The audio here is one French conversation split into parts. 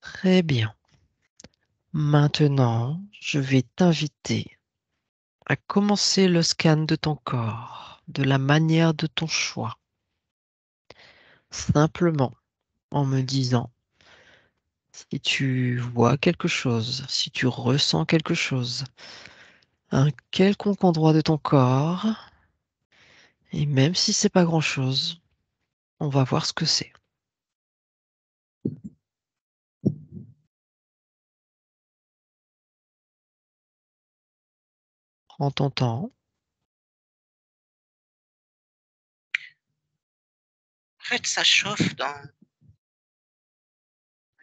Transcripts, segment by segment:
Très bien. Maintenant, je vais t'inviter à commencer le scan de ton corps de la manière de ton choix, simplement en me disant si tu vois quelque chose, si tu ressens quelque chose, un quelconque endroit de ton corps, et même si c'est pas grand-chose, on va voir ce que c'est. Prends ton temps. En fait, ça chauffe dans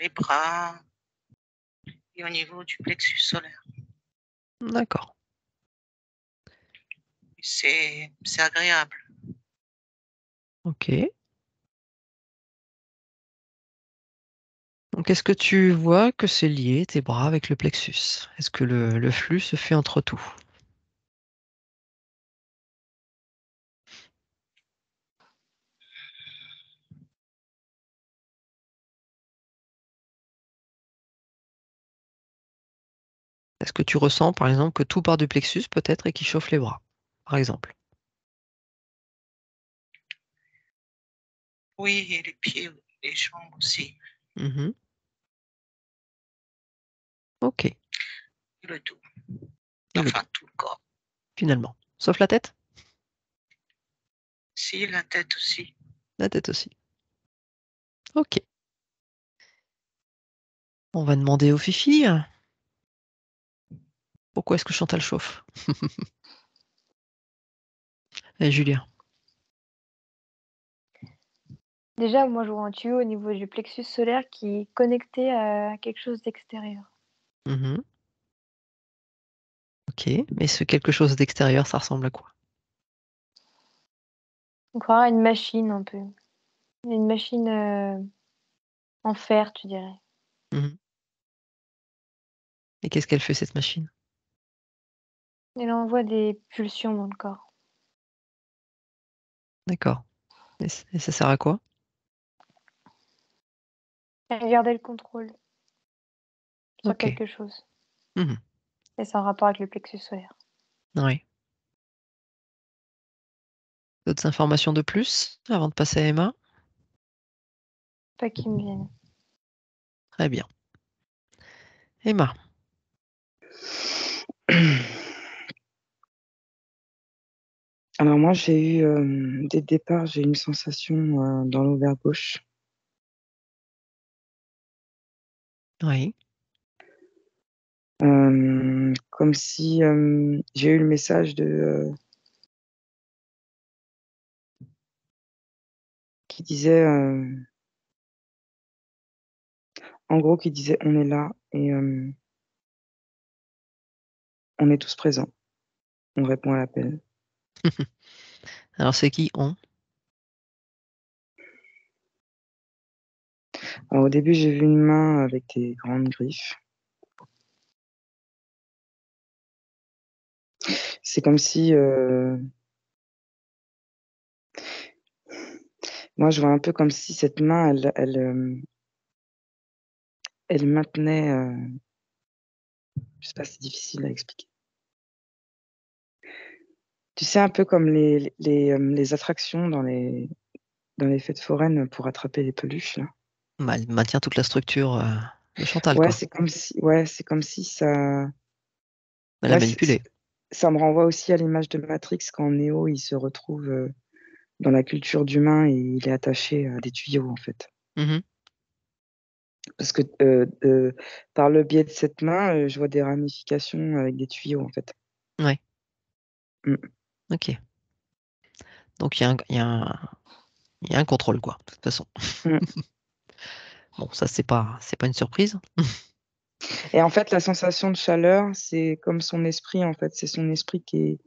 les bras et au niveau du plexus solaire. D'accord. C'est agréable. Ok. Donc, est-ce que tu vois que c'est lié, tes bras, avec le plexus? Est-ce que le flux se fait entre tout? Est-ce que tu ressens, par exemple, que tout part du plexus, peut-être, et qui chauffe les bras, par exemple? Oui, et les pieds, les jambes aussi, Mhm. Ok. et le dos. Et le dos, Enfin, tout le corps. finalement. Sauf la tête? Si, la tête aussi. La tête aussi. Ok. On va demander aux Fifi. Pourquoi est-ce que Chantal chauffe? Et Julien. Déjà, moi, je vois un tuyau au niveau du plexus solaire qui est connecté à quelque chose d'extérieur. Mhm. Ok. Mais ce quelque chose d'extérieur, ça ressemble à quoi? On croirait à une machine un peu. Une machine en fer, tu dirais. Mhm. Et qu'est-ce qu'elle fait, cette machine? Elle envoie des pulsions dans le corps. D'accord. Et ça sert à quoi? Elle gardait le contrôle sur Ok. quelque chose. Mhm. Et c'est en rapport avec le plexus solaire. Oui. D'autres informations de plus avant de passer à Emma? Pas qui me viennent. Très bien. Emma. Alors moi, j'ai eu, dès le départ, j'ai eu une sensation dans l'ovaire gauche. Oui. Comme si j'ai eu le message qui disait, en gros, qui disait on est là et on est tous présents. On répond à l'appel. Alors, c'est qui on? Alors, au début, j'ai vu une main avec des grandes griffes. C'est comme si, moi, je vois un peu comme si cette main, elle maintenait, je sais pas, c'est difficile à expliquer. Tu sais, un peu comme les attractions dans les fêtes foraines pour attraper les peluches, là. Bah, elle maintient toute la structure de Chantal, Ouais, quoi. c'est comme si ça, Elle a ouais, manipulé. ça me renvoie aussi à l'image de Matrix quand Neo, il se retrouve dans la culture d'humain et il est attaché à des tuyaux, en fait. Mhm. Parce que par le biais de cette main, je vois des ramifications avec des tuyaux, en fait. Ouais. Mm. Ok. Donc, il y a un contrôle, quoi, de toute façon. Mm. Bon, ça, c'est pas une surprise. Et en fait, la sensation de chaleur, c'est comme son esprit, en fait. C'est son esprit qui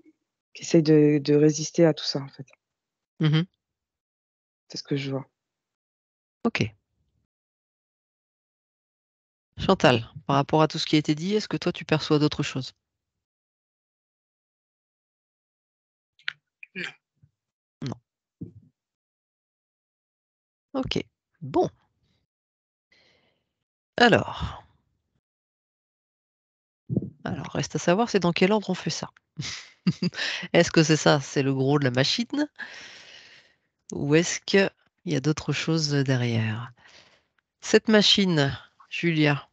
essaye de résister à tout ça, en fait. Mhm. C'est ce que je vois. Ok. Chantal, par rapport à tout ce qui a été dit, est-ce que toi, tu perçois d'autres choses? Non. Non. Ok. Bon. Alors, reste à savoir, c'est dans quel ordre on fait ça. Est-ce que c'est ça, c'est le gros de la machine? Ou est-ce qu'il y a d'autres choses derrière? Cette machine, Julia,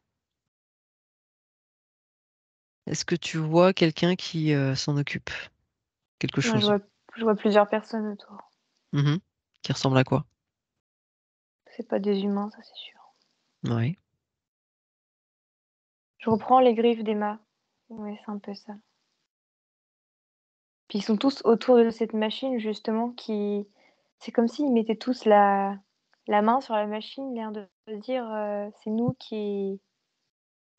est-ce que tu vois quelqu'un qui s'en occupe? Quelque Moi, chose? je vois plusieurs personnes autour. Mhm. Qui ressemble à quoi? C'est pas des humains, ça c'est sûr. Oui. Je reprends les griffes d'Emma. Oui, c'est un peu ça. Puis ils sont tous autour de cette machine justement qui c'est comme s'ils mettaient tous la main sur la machine, l'air de dire, «C'est nous qui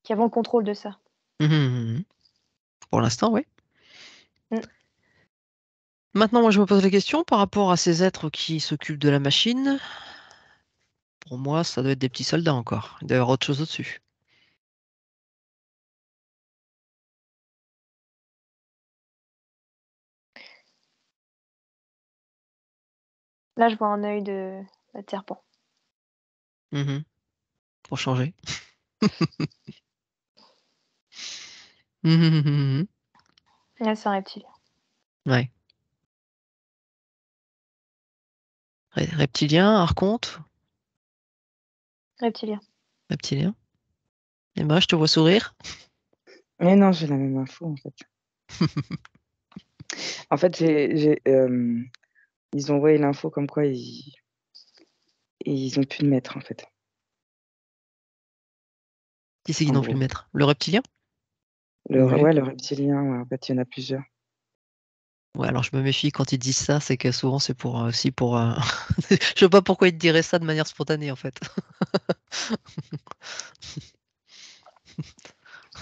avons le contrôle de ça». Mhm. Pour l'instant, oui. Mmh. Maintenant, moi, je me pose la question par rapport à ces êtres qui s'occupent de la machine. Pour moi, ça doit être des petits soldats encore. Il doit y avoir autre chose au-dessus. Là, je vois un œil de serpent. Mhm. Pour changer. Mhm. Là, c'est un reptilien. Ouais. Reptilien, archonte, Reptilien. reptilien. Et moi, je te vois sourire. Mais non, j'ai la même info, en fait. En fait, ils ont envoyé l'info comme quoi ils ont pu le mettre, en fait. Qui c'est qui En n'ont plus gros. le maître? Le reptilien? Le, Oui. ouais, le reptilien, ouais, en fait, il y en a plusieurs. Ouais, alors je me méfie quand ils disent ça, c'est que souvent c'est pour aussi pour. Je sais pas pourquoi ils te diraient ça de manière spontanée en fait.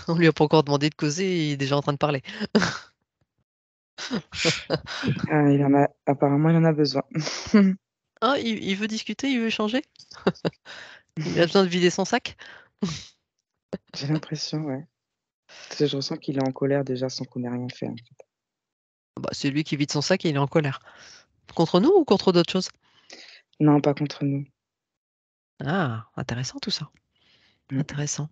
On lui a pas encore demandé de causer, il est déjà en train de parler. Ah, apparemment, il en a besoin. Ah, il veut discuter, il veut échanger? Il a besoin de vider son sac? J'ai l'impression, ouais. Parce que je ressens qu'il est en colère déjà sans qu'on ait rien fait, hein. Bah, c'est lui qui vide son sac et il est en colère. Contre nous ou contre d'autres choses? Non, pas contre nous. Ah, intéressant tout ça. Mm. Intéressant.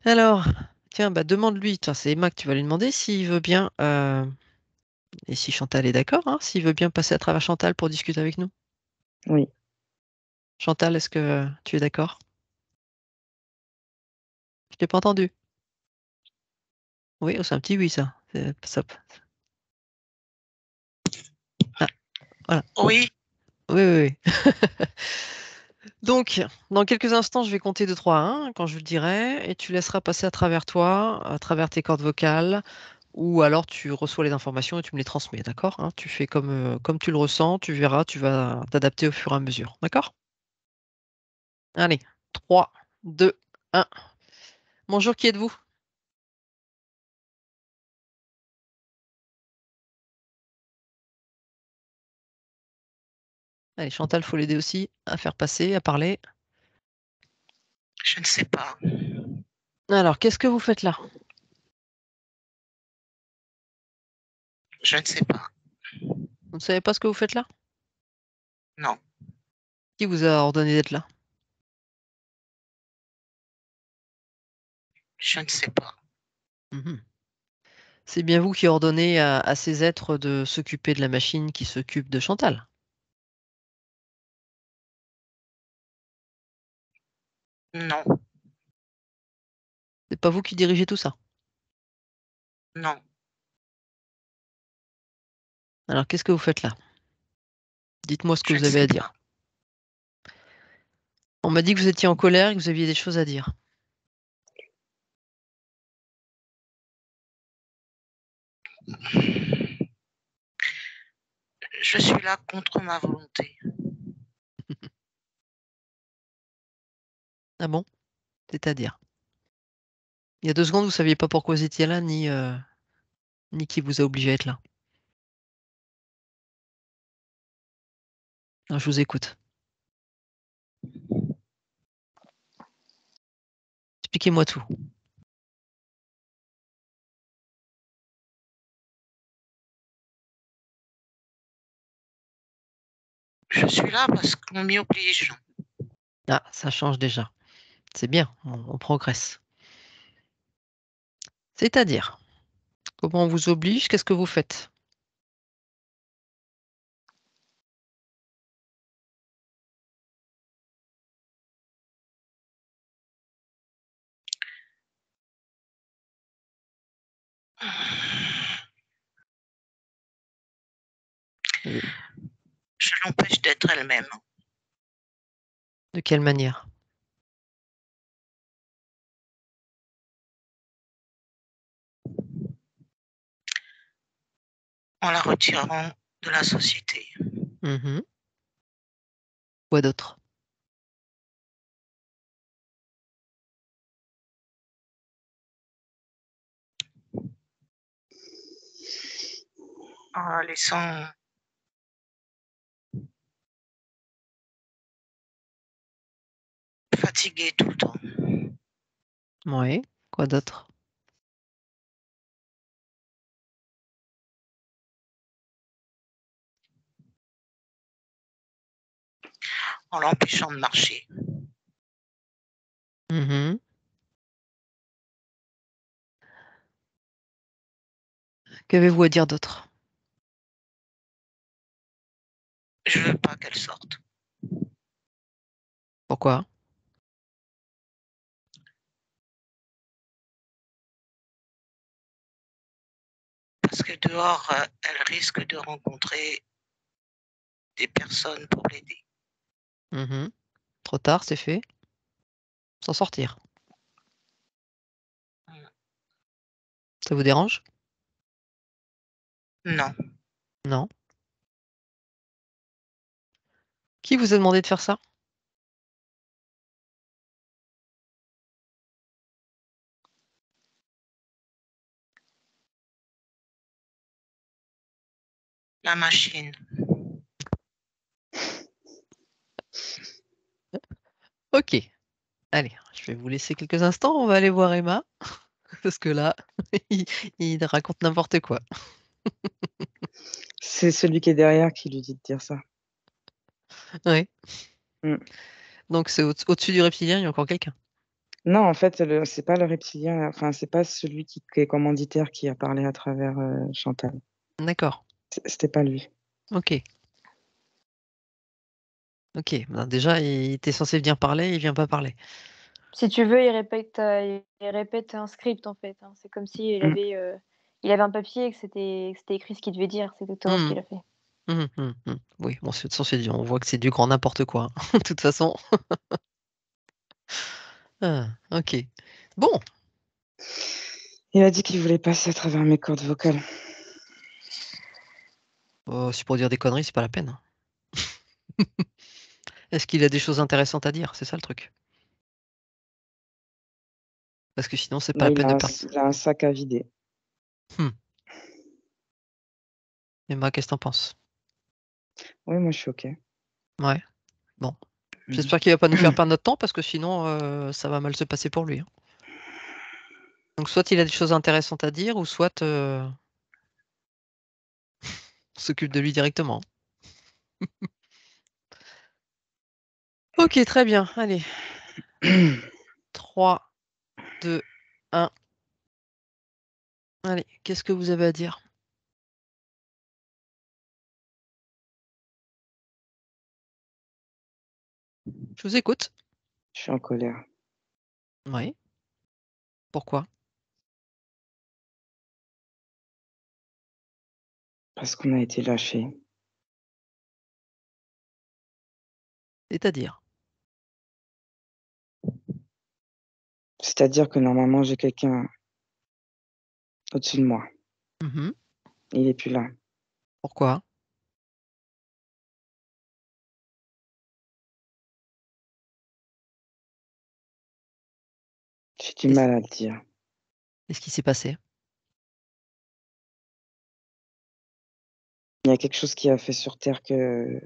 Alors, tiens, bah demande-lui, tiens, c'est Emma que tu vas lui demander s'il veut bien, et si Chantal est d'accord, hein, s'il veut bien passer à travers Chantal pour discuter avec nous. Oui. Chantal, est-ce que tu es d'accord? Je t'ai pas entendu. Oui, oh, c'est un petit oui, ça. Ça. Ah, voilà. Oui, Oui, oui, oui. Donc, dans quelques instants, je vais compter de 3 à 1 quand je le dirai, et tu laisseras passer à travers toi, à travers tes cordes vocales, ou alors tu reçois les informations et tu me les transmets, d'accord? Hein, tu fais comme tu le ressens, tu verras, tu vas t'adapter au fur et à mesure, d'accord? Allez, 3, 2, 1. Bonjour, qui êtes-vous? Allez, Chantal, faut l'aider aussi à faire passer, à parler. je ne sais pas. Alors, qu'est-ce que vous faites là? Je ne sais pas. Vous ne savez pas ce que vous faites là? Non, Qui vous a ordonné d'être là? je ne sais pas. Mhm. C'est bien vous qui ordonnez à ces êtres de s'occuper de la machine qui s'occupe de Chantal. Non, C'est pas vous qui dirigez tout ça. non. Alors, qu'est-ce que vous faites là? Dites-moi ce que Je ne vous avez sais à pas. dire. On m'a dit que vous étiez en colère et que vous aviez des choses à dire. Je suis là contre ma volonté. Ah bon? C'est-à-dire? Il y a 2 secondes, vous saviez pas pourquoi vous étiez là, ni qui vous a obligé à être là. Alors, je vous écoute. Expliquez-moi tout. Je suis là parce qu'on m'y oblige. Ah, ça change déjà. C'est bien, on progresse. C'est-à-dire, comment on vous oblige, qu'est-ce que vous faites? Euh, Je l'empêche d'être elle-même. De quelle manière? En la retirant de la société. Mhm. Quoi d'autre? En la laissant fatiguée tout le temps. Oui, quoi d'autre? En l'empêchant de marcher. Mhm. Qu'avez-vous à dire d'autre? Je veux pas qu'elle sorte. Pourquoi? Parce que dehors, elle risque de rencontrer des personnes pour l'aider. Mhm. Trop tard, c'est fait. S'en sortir. Ça vous dérange? Non, Non. Qui vous a demandé de faire ça? la machine. Ok. Allez, je vais vous laisser quelques instants. On va aller voir Emma. Parce que là, il, il raconte n'importe quoi. C'est celui qui est derrière qui lui dit de dire ça. Oui. Mm. Donc c'est au-dessus du reptilien, il y a encore quelqu'un. Non, en fait, c'est pas le reptilien, enfin, c'est pas celui qui est commanditaire qui a parlé à travers Chantal. D'accord. C'était pas lui. Ok. Ok. Ben déjà, il était censé venir parler, il vient pas parler. Si tu veux, il répète un script en fait, hein. C'est comme s'il Mm. avait un papier et que c'était écrit ce qu'il devait dire. C'est exactement ce Hmm. qu'il a fait. Oui, bon, c'est dit, on voit que c'est du grand n'importe quoi, hein, de toute façon. Ah, ok. Bon, Il a dit qu'il voulait passer à travers mes cordes vocales. c'est pour dire des conneries, c'est pas la peine. Est-ce qu'il a des choses intéressantes à dire? C'est ça le truc. Parce que sinon, c'est pas Là, la il peine a de un, perdre. il a un sac à vider. Hmm. Emma, qu'est-ce que t'en penses? Oui, moi, je suis OK. Ouais, bon. Mm. J'espère qu'il va pas nous faire perdre notre temps parce que sinon, ça va mal se passer pour lui, hein. Donc, soit il a des choses intéressantes à dire, ou soit on s'occupe de lui directement. Ok, très bien. Allez, 3, 2, 1. Allez, qu'est-ce que vous avez à dire? Je vous écoute. Je suis en colère. Oui. Pourquoi? Parce qu'on a été lâchés. C'est-à-dire? C'est-à-dire que normalement, j'ai quelqu'un au-dessus de moi. Mhm. Il est plus là. Pourquoi? J'ai du Qu'est-ce mal à le dire. qu'est-ce qui s'est passé? Il y a quelque chose qui a fait sur Terre que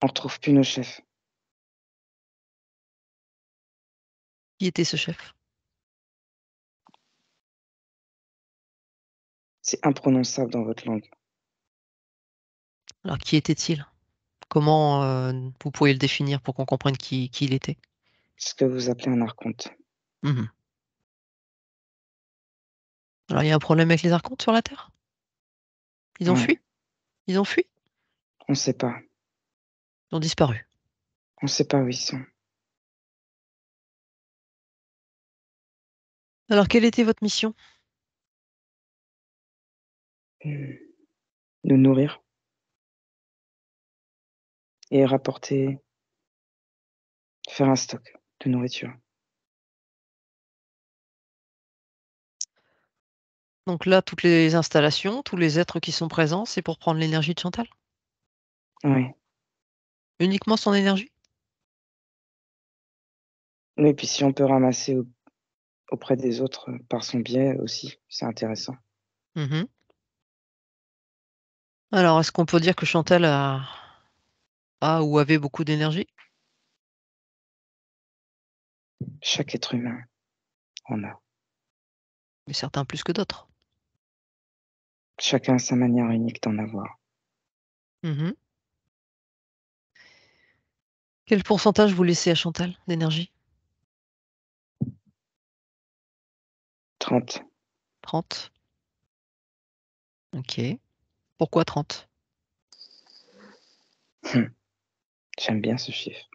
on retrouve plus nos chefs. Qui était ce chef? C'est imprononçable dans votre langue. Alors, qui était-il? Comment vous pourriez le définir pour qu'on comprenne qui il était? Ce que vous appelez un archonte. Mmh. Alors il y a un problème avec les archontes sur la Terre? Ils ont Ouais. fui? Ils ont fui? On sait pas. Ils ont disparu? On sait pas où ils sont. Alors quelle était votre mission? De nourrir et rapporter, faire un stock de nourriture. Donc là, toutes les installations, tous les êtres qui sont présents, c'est pour prendre l'énergie de Chantal? Ouais. Uniquement son énergie? Oui, puis si on peut ramasser auprès des autres par son biais aussi, c'est intéressant. Mmh. Alors est-ce qu'on peut dire que Chantal a ou avait beaucoup d'énergie? Chaque être humain en a. Mais certains plus que d'autres. Chacun a sa manière unique d'en avoir. Mmh. Quel pourcentage vous laissez à Chantal d'énergie? 30. 30. OK. Pourquoi 30? J'aime bien ce chiffre.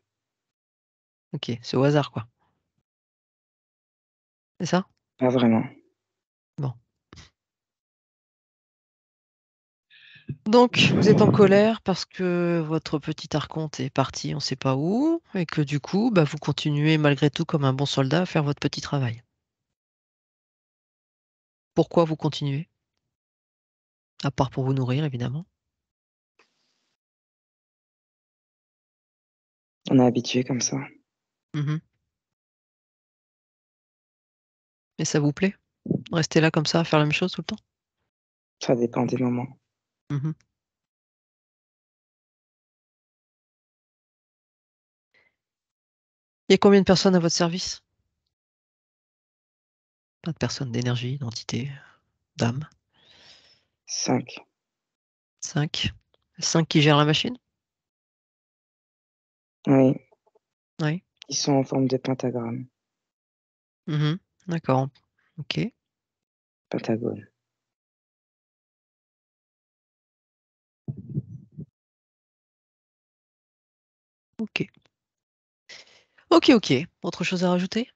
OK, c'est au hasard, quoi. C'est ça? Pas vraiment. Bon. Donc vous êtes en colère parce que votre petit archonte est parti on sait pas où et que du coup, bah, vous continuez malgré tout comme un bon soldat à faire votre petit travail. Pourquoi vous continuez? À part pour vous nourrir évidemment. On est habitué comme ça. Mmh. Et ça vous plaît? Rester là comme ça à faire la même chose tout le temps? Ça dépend des moments. Mmh. Il y a combien de personnes à votre service? Pas de personnes, d'énergie, d'entité, d'âme? 5. 5. 5 qui gèrent la machine? Oui, Oui. ils sont en forme de pentagramme. Mmh. D'accord. OK. Pentagone. OK. OK, OK. Autre chose à rajouter?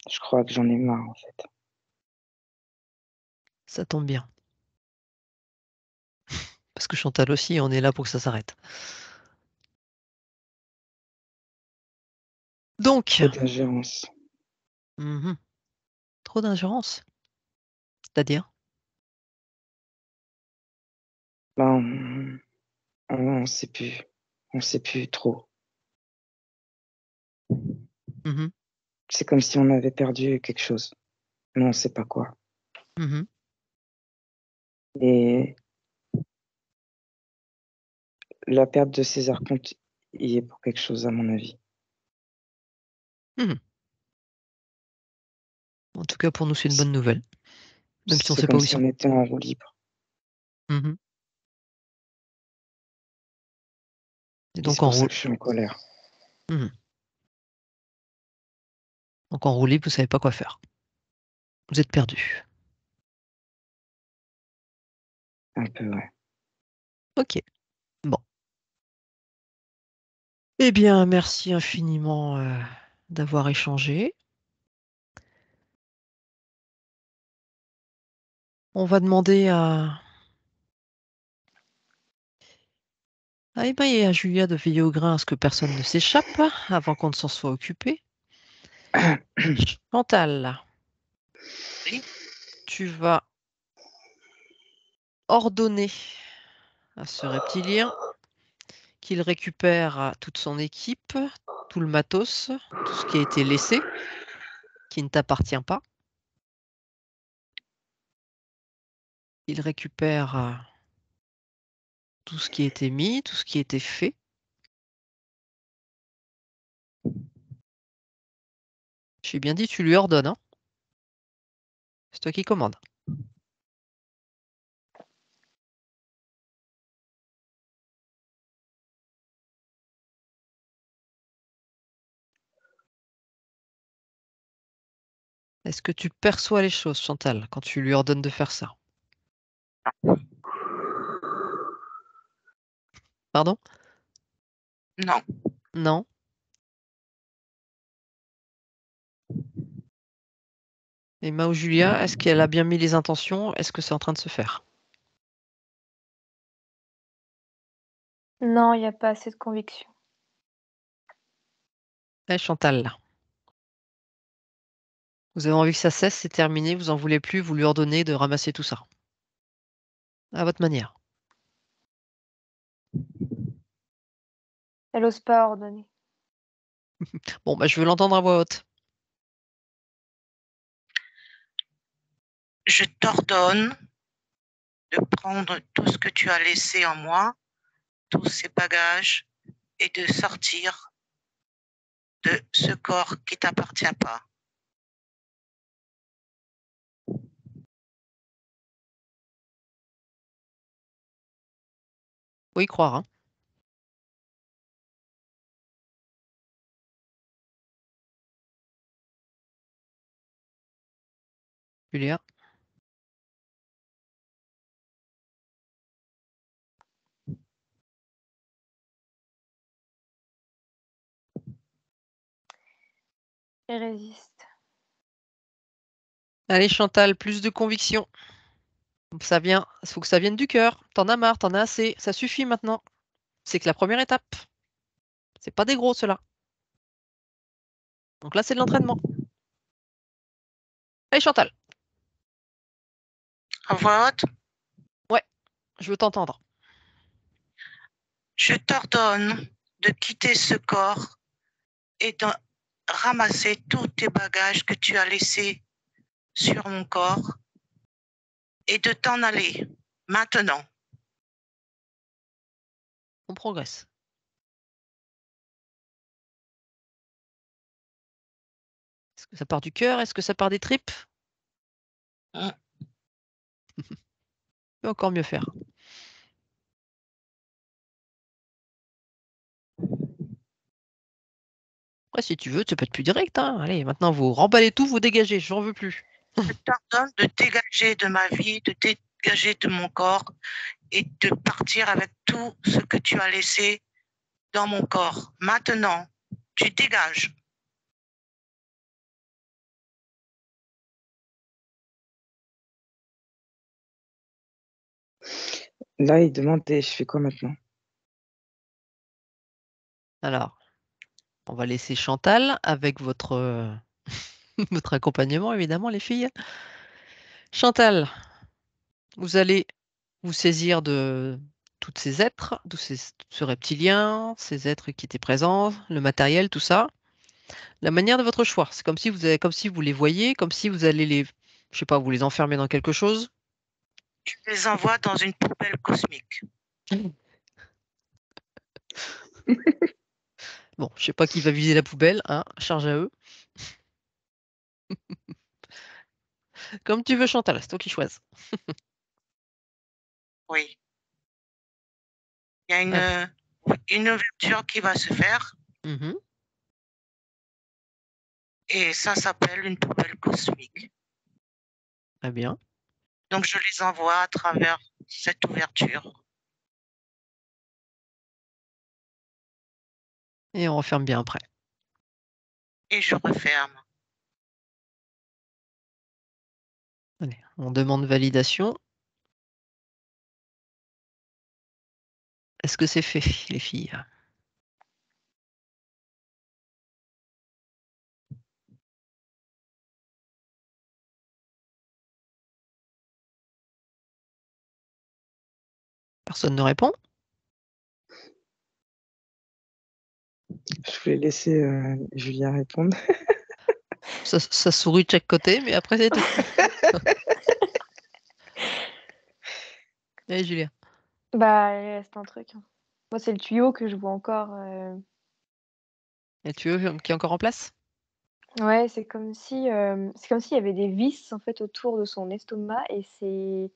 Je crois que j'en ai marre en fait. Ça tombe bien. Parce que Chantal aussi, on est là pour que ça s'arrête. Donc, Trop d'ingérence. mmh, trop d'ingérence? C'est-à-dire? Ben, on sait plus. On sait plus trop. Mmh. C'est comme si on avait perdu quelque chose, mais on sait pas quoi. Mmh. Et la perte de ces archontes y est pour quelque chose à mon avis. Mmh. En tout cas, pour nous, c'est une bonne nouvelle, même si on C'est sait pas comme où ils si sont. on était en roue libre. Mmh. Et Et c'est donc en pour ça roue que je suis en colère. mmh. Donc en roue libre, vous savez pas quoi faire. Vous êtes perdu. Un peu, ouais. OK. Bon. Eh bien, merci infiniment, d'avoir échangé. On va demander à Emma et à Julia de veiller au grain à ce que personne ne s'échappe avant qu'on ne s'en soit occupé. Chantal, Oui. tu vas ordonner à ce reptilien qu'il récupère toute son équipe, tout le matos, tout ce qui a été laissé, qui ne t'appartient pas. Il récupère tout ce qui a été mis, tout ce qui a été fait. J'ai bien dit, tu lui ordonnes, hein? C'est toi qui commandes. Est-ce que tu perçois les choses, Chantal, quand tu lui ordonnes de faire ça? Pardon? Non. Non? Emma ou Julia, est-ce qu'elle a bien mis les intentions? Est-ce que c'est en train de se faire? Non, il n'y a pas assez de conviction. Eh, Chantal, là. Vous avez envie que ça cesse, c'est terminé, vous en voulez plus, vous lui ordonnez de ramasser tout ça. À votre manière. Elle ose pas ordonner. Bon, bah, je veux l'entendre à voix haute. Je t'ordonne de prendre tout ce que tu as laissé en moi, tous ces bagages, et de sortir de ce corps qui t'appartient pas. Faut y croire, hein. Julia? Elle résiste. Allez, Chantal, plus de conviction. Ça vient, il faut que ça vienne du cœur. T'en as marre, t'en as assez. Ça suffit maintenant. C'est que la première étape. C'est pas des gros, ceux-là. Donc là, c'est de l'entraînement. Allez, Chantal. À voix haute, Ouais, je veux t'entendre. je t'ordonne de quitter ce corps et de ramasser tous tes bagages que tu as laissés sur mon corps et de t'en aller maintenant. On progresse. Est-ce que ça part du cœur? Est-ce que ça part des tripes? Mm. peut encore mieux faire. Après, si tu veux, tu peux être plus direct, hein. Allez, maintenant, vous remballez tout, vous dégagez. J'en veux plus. Je t'ordonne de dégager de ma vie, de dégager de mon corps et de partir avec tout ce que tu as laissé dans mon corps. Maintenant, tu dégages. Là, il demande, je fais quoi maintenant? Alors, on va laisser Chantal avec votre, votre accompagnement, évidemment, les filles. Chantal, vous allez vous saisir de tous ces êtres, ce reptilien, ces êtres qui étaient présents, le matériel, tout ça. La manière de votre choix. C'est comme si comme si vous les voyez, comme si vous allez je sais pas, vous les enfermer dans quelque chose. Tu les envoies dans une poubelle cosmique. Bon, je sais pas qui va viser la poubelle, hein, charge à eux. Comme tu veux, Chantal, c'est toi qui choisis. Oui. Il y a Allez. une ouverture qui va se faire Mhm. et ça s'appelle une poubelle cosmique. Très bien. Donc, je les envoie à travers cette ouverture. Et on referme bien après. Et je referme. Allez, on demande validation. Est-ce que c'est fait, les filles? Personne ne répond? Je voulais laisser Julia répondre. Ça sourit de chaque côté, mais après, c'est tout. Allez, Julia. Bah, il reste un truc, hein. Moi, c'est le tuyau que je vois encore. Et tu veux qui est encore en place? Ouais, c'est comme s'il y avait des vis, en fait, autour de son estomac et c'est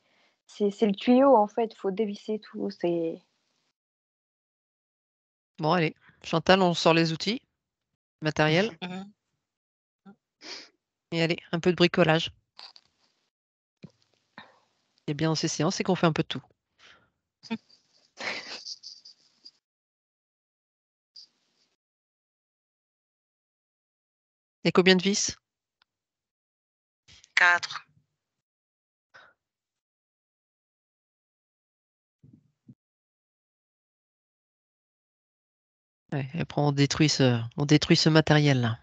le tuyau, en fait, faut dévisser tout, c'est Bon, allez. Chantal, on sort les outils matériels Mhm. Et allez, un peu de bricolage. Et bien dans ces séances, c'est qu'on fait un peu de tout. Et combien de vis? 4. Ouais, et après, on détruit ce matériel-là.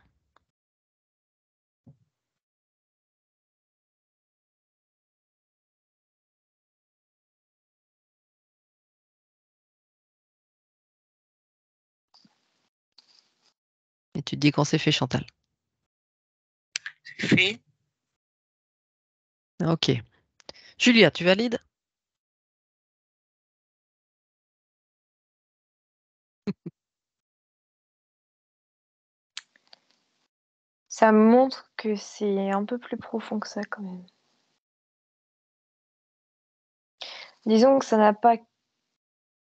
Et tu te dis quand c'est fait, Chantal. C'est fait. Ok. Julia, tu valides? Ça me montre que c'est un peu plus profond que ça quand même. Disons que ça n'a pas.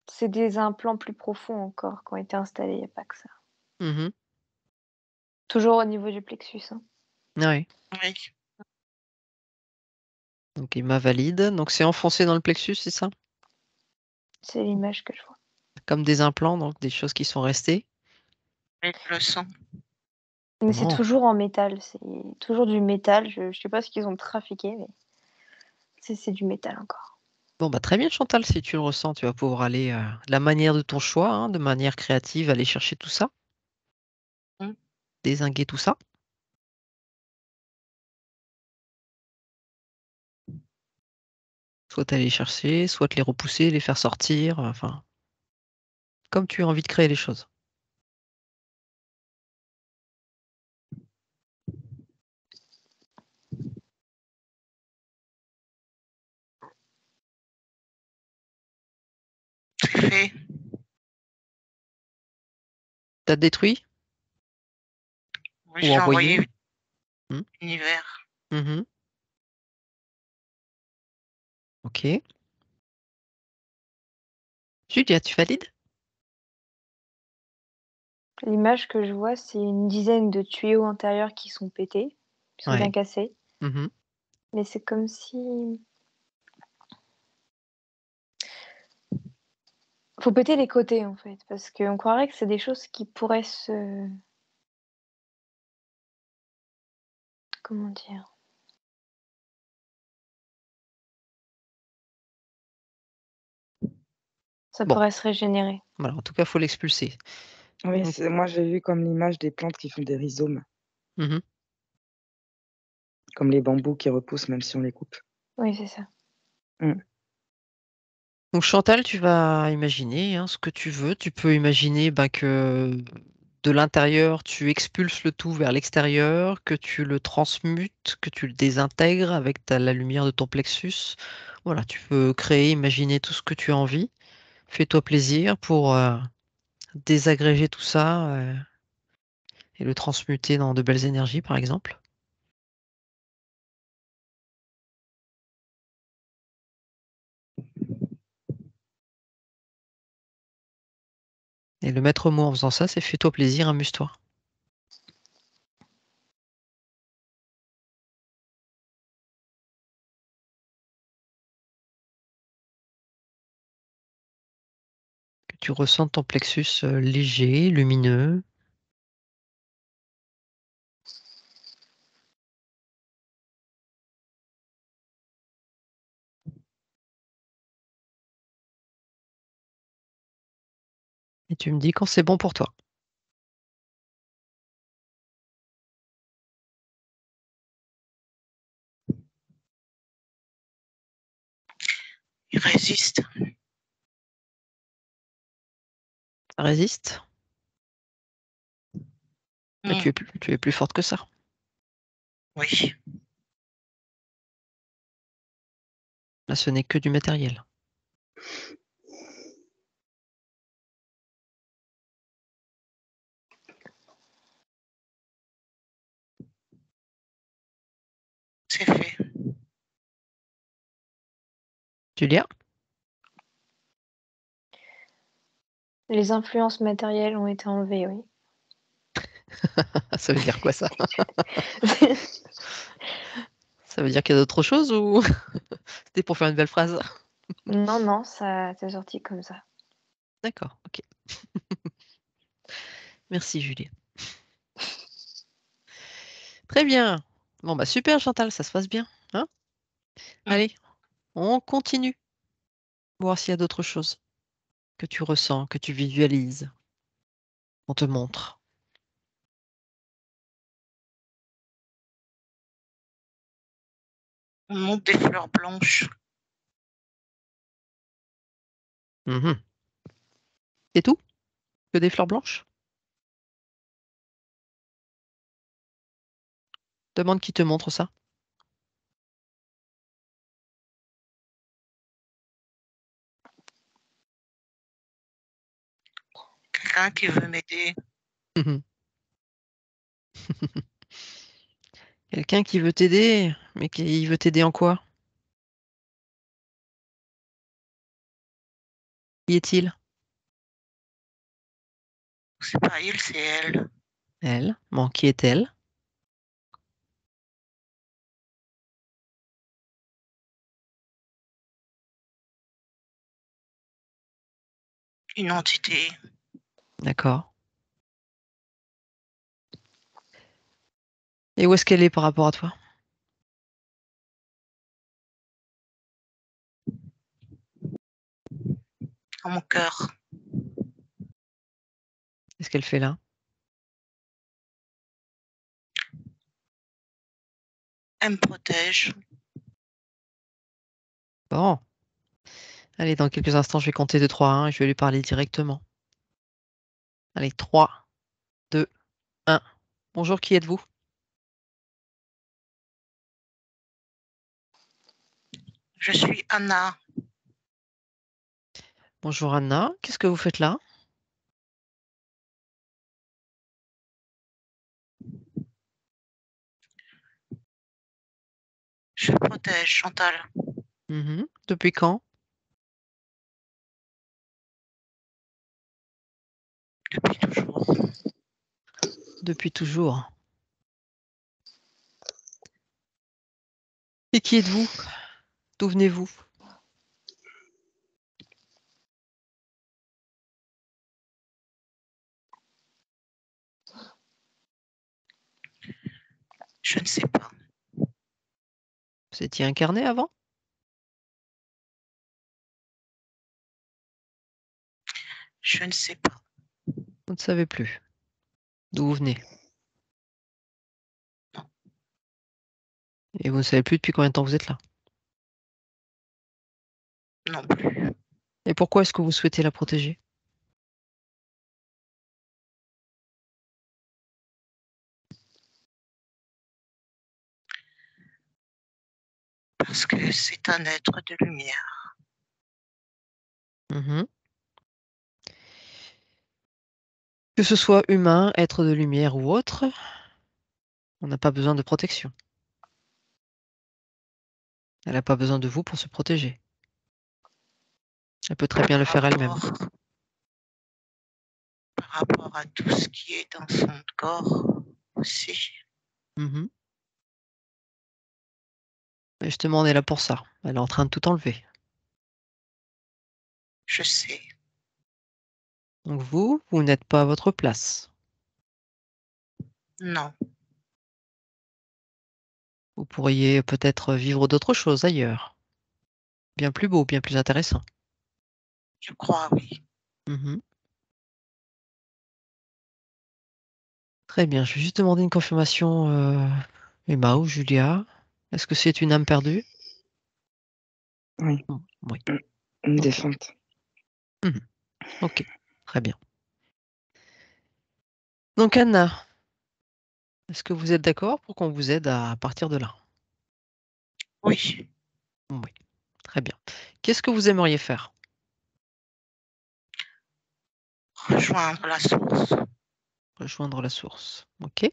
C'est des implants plus profonds encore qui ont été installés, il n'y a pas que ça. Mhm. Toujours au niveau du plexus. Hein. Ouais. Oui. Donc il m'a valide. Donc c'est enfoncé dans le plexus, c'est ça? C'est l'image que je vois. Comme des implants, donc des choses qui sont restées. Et le sang. Mais c'est Bon. toujours en métal, c'est toujours du métal. Je sais pas ce qu'ils ont trafiqué, mais c'est du métal encore. Bon, bah très bien, Chantal, si tu le ressens, tu vas pouvoir aller de la manière de ton choix, hein, de manière créative, aller chercher tout ça, Mm. dézinguer tout ça. Soit aller les chercher, soit te les repousser, les faire sortir, enfin, comme tu as envie de créer les choses. C'est fait. T'as détruit Oui, ou j'ai envoyé envoyé? Hmm. l'univers. Mhm. Ok. Julia, tu valides? L'image que je vois, c'est une dizaine de tuyaux intérieurs qui sont pétés, qui sont bien Ouais. cassés. Mhm. Mais c'est comme si. Faut péter les côtés en fait, parce qu'on croirait que c'est des choses qui pourraient se. Comment dire? Ça Bon, pourrait se régénérer. voilà, en tout cas, il faut l'expulser. Oui, Donc, moi j'ai vu comme l'image des plantes qui font des rhizomes, mhm. comme les bambous qui repoussent même si on les coupe. Oui, c'est ça. Donc Chantal, tu vas imaginer hein, ce que tu veux. Tu peux imaginer que de l'intérieur, tu expulses le tout vers l'extérieur, que tu le transmutes, que tu le désintègres avec la lumière de ton plexus. Voilà, tu peux créer, imaginer tout ce que tu as envie. Fais-toi plaisir pour désagréger tout ça et le transmuter dans de belles énergies, par exemple. Et le maître mot en faisant ça, c'est fais-toi plaisir, amuse-toi. Que tu ressentes ton plexus léger, lumineux. Et tu me dis quand c'est bon pour toi. Il résiste. Ça résiste? Mais Mm. tu es plus forte que ça. Oui. Là, ce n'est que du matériel. C'est fait. Julia? Les influences matérielles ont été enlevées, oui. Ça veut dire quoi ça? Ça veut dire qu'il y a d'autres choses ou c'était pour faire une belle phrase? Non, non, ça c'est sorti comme ça. D'accord, OK. Merci Julie. Très bien. Bon, bah, super Chantal, ça se passe bien, hein? Allez, on continue. Voir s'il y a d'autres choses que tu ressens, que tu visualises. On te montre. On monte des fleurs blanches. Mmh. C'est tout? Que des fleurs blanches? Demande qui te montre ça. Quelqu'un qui veut m'aider. Mmh. Quelqu'un qui veut t'aider, mais qui veut t'aider en quoi? Qui est-il? C'est pas il, c'est elle. Elle. Bon, qui est-elle? Une entité. D'accord. Et où est-ce qu'elle est par rapport à toi? Dans mon cœur. Qu'est-ce qu'elle fait là? Elle me protège. Bon. Allez, dans quelques instants, je vais compter de 3 à 1 et je vais lui parler directement. Allez, 3, 2, 1. Bonjour, qui êtes-vous? Je suis Anna. Bonjour Anna, qu'est-ce que vous faites là? Je protège Chantal. Mmh. Depuis quand? Depuis toujours. Depuis toujours. Et qui êtes-vous? D'où venez-vous? Je ne sais pas. Vous étiez incarné avant? Je ne sais pas. Vous ne savez plus. D'où vous venez? Non. Et vous ne savez plus depuis combien de temps vous êtes là? Non plus. Et pourquoi est-ce que vous souhaitez la protéger? Parce que c'est un être de lumière. Mmh. Que ce soit humain, être de lumière ou autre, on n'a pas besoin de protection. Elle n'a pas besoin de vous pour se protéger. Elle peut très bien le faire elle-même. Par rapport à tout ce qui est dans son corps aussi. Mmh. Et justement, on est là pour ça. Elle est en train de tout enlever. Je sais. Donc vous n'êtes pas à votre place. Non. Vous pourriez peut-être vivre d'autres choses ailleurs. Bien plus beau, bien plus intéressant. Je crois, oui. Mmh. Très bien, je vais juste demander une confirmation, Emma ou Julia. Est-ce que c'est une âme perdue? Oui, Oui. une OK. défunte. Mmh. OK, très bien. Donc Anna, est-ce que vous êtes d'accord pour qu'on vous aide à partir de là? Oui. Oui, très bien. Qu'est-ce que vous aimeriez faire? Rejoindre la source. Rejoindre la source. OK.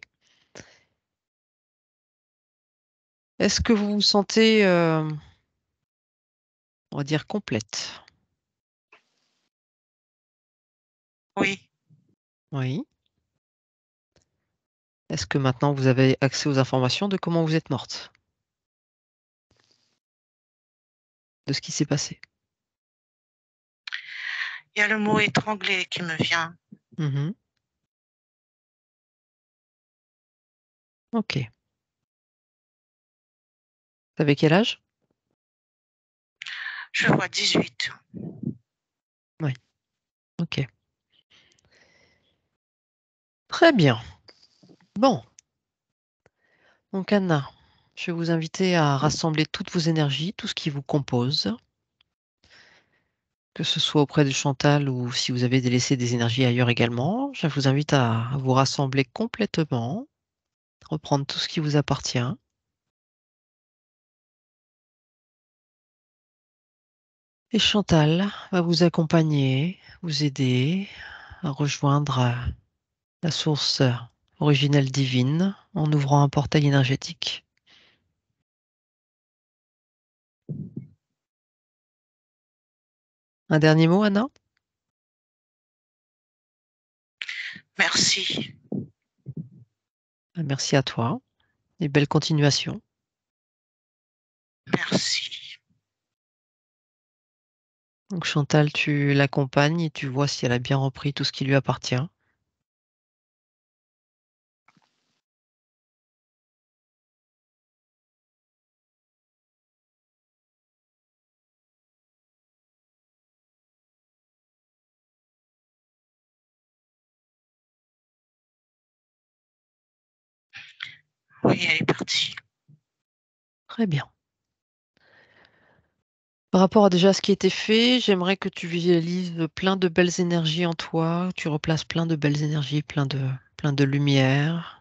Est-ce que vous vous sentez, on va dire complète? Oui. Oui. Est-ce que maintenant vous avez accès aux informations de comment vous êtes morte? de ce qui s'est passé. Il y a le mot étranglé qui me vient. Mhm. Ok. T'avais quel âge? Je vois 18. Oui. Ok. Très bien. Bon. Donc Anna, je vais vous inviter à rassembler toutes vos énergies, tout ce qui vous compose, que ce soit auprès de Chantal ou si vous avez délaissé des énergies ailleurs également. Je vous invite à vous rassembler complètement, reprendre tout ce qui vous appartient. Et Chantal va vous accompagner, vous aider à rejoindre la source originelle divine en ouvrant un portail énergétique. Un dernier mot, Anna? Merci. Merci à toi et belle continuation. Merci. Donc Chantal, tu l'accompagnes et tu vois si elle a bien repris tout ce qui lui appartient. Oui, elle est partie. Très bien. Par rapport à déjà ce qui a été fait, j'aimerais que tu visualises plein de belles énergies en toi, tu replaces plein de belles énergies, plein de lumière,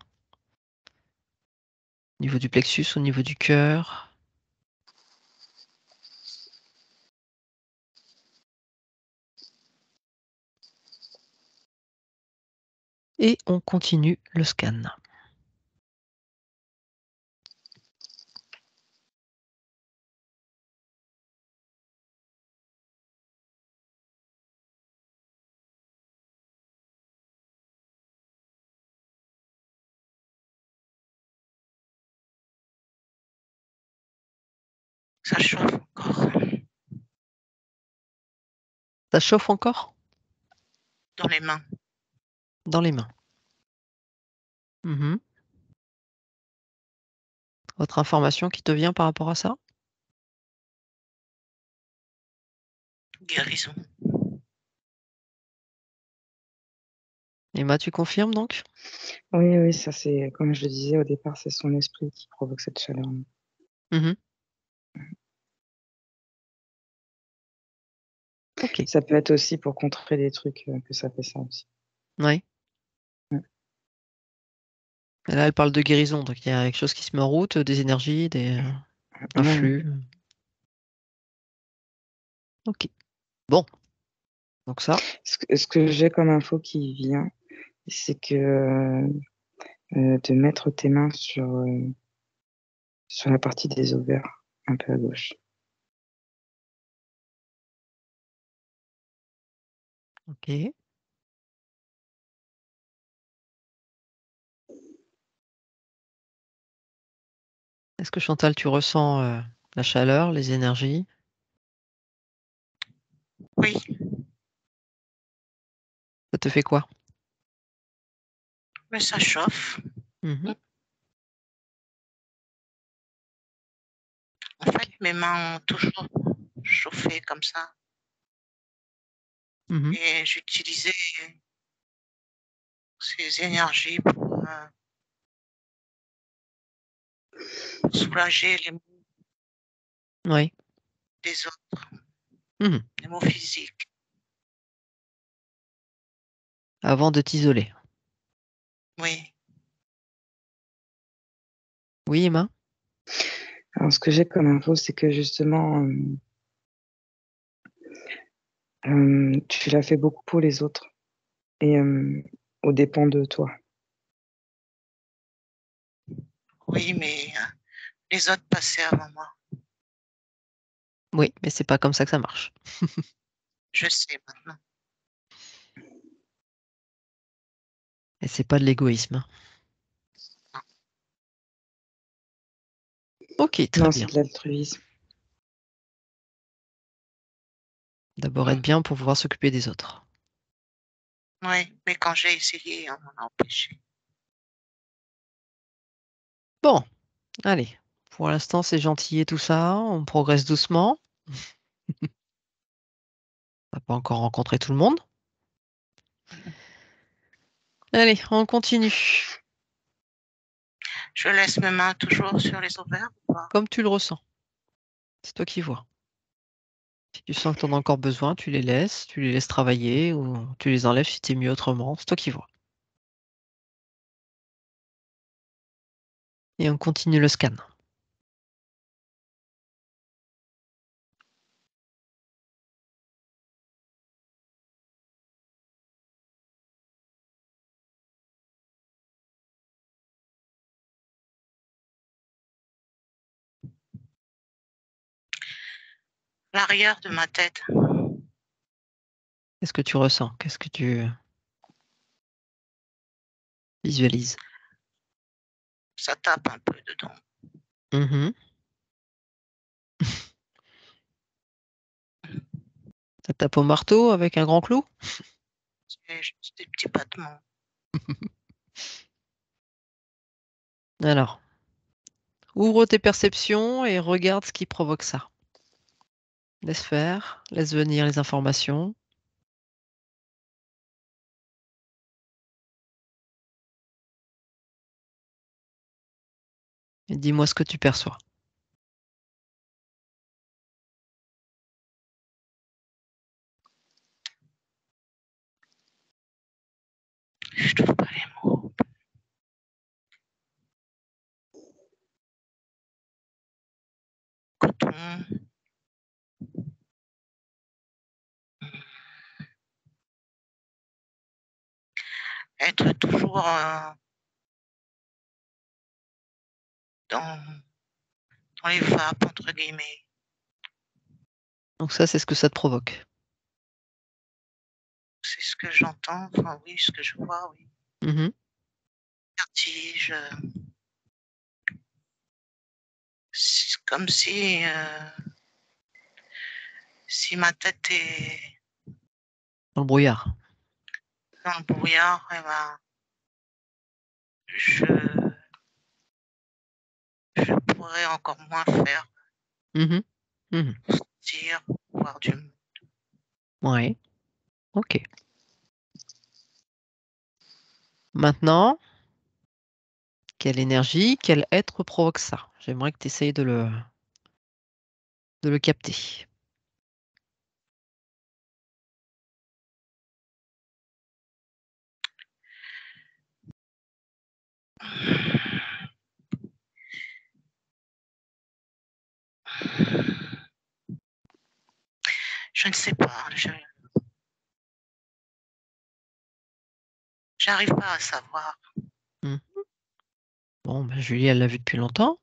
au niveau du plexus, au niveau du cœur. Et on continue le scan. Ça chauffe encore Ça chauffe encore dans les mains. dans les mains. Mhm. Autre information qui te vient par rapport à ça? Guérison. Emma, tu confirmes donc? Oui, oui, ça c'est, comme je le disais au départ, c'est son esprit qui provoque cette chaleur. Mhm. Ok. Ça peut être aussi pour contrer des trucs que ça fait ça aussi. Ouais. Ouais. Et là, elle parle de guérison, donc il y a quelque chose qui se met en route, des énergies, un Ouais. flux. Ok. Bon, donc ça. Ce que j'ai comme info qui vient, c'est que de mettre tes mains sur la partie des ovaires, un peu à gauche. Ok. Est-ce que Chantal, tu ressens la chaleur, les énergies? Oui, Ça te fait quoi? mais ça chauffe. Mhm. En fait, Ok. mes mains ont toujours chauffé comme ça. Mhm. Et j'utilisais ces énergies pour soulager les maux Oui. des autres, Mhm. les maux physiques. Avant de t'isoler. Oui, Oui, Emma? Alors, ce que j'ai comme info, c'est que justement, tu l'as fait beaucoup pour les autres et aux dépens de toi. oui, mais les autres passaient avant moi. Oui, mais c'est pas comme ça que ça marche. Je sais maintenant. Et c'est pas de l'égoïsme. Ok, très Non, c'est bien. de l'altruisme. D'abord être bien pour pouvoir s'occuper des autres. Oui, mais quand j'ai essayé, on m'en a empêché. Bon, allez. Pour l'instant, c'est gentil et tout ça. On progresse doucement. On n'a pas encore rencontré tout le monde. Allez, on continue. Je laisse mes mains toujours sur les ovaires ou pas? Comme tu le ressens. C'est toi qui vois. Si tu sens que tu en as encore besoin, tu les laisses travailler ou tu les enlèves si tu es mieux autrement. C'est toi qui vois. Et on continue le scan. L'arrière de ma tête. Qu'est-ce que tu ressens? Qu'est-ce que tu visualises? Ça tape un peu dedans. Mhm. Ça tape au marteau avec un grand clou? C'est juste des petits battements. Alors, ouvre tes perceptions et regarde ce qui provoque ça. Laisse faire, laisse venir les informations. Et dis-moi ce que tu perçois. Je trouve pas les mots. Coton. Être toujours dans les vapes, entre guillemets. Donc ça, c'est ce que ça te provoque. C'est ce que j'entends, enfin oui, ce que je vois, oui. Mhm. Vertige. C'est comme si ma tête est Dans le brouillard. dans le brouillard, eh ben, je pourrais encore moins faire, Mhm. Mhm. dire, voir du monde. Ouais. Ok. Maintenant, quelle énergie, quel être provoque ça? J'aimerais que tu essayes de le capter. Je ne sais pas, j'arrive pas à savoir. Mhm. Bon, ben, Julie, elle l'a vu depuis longtemps.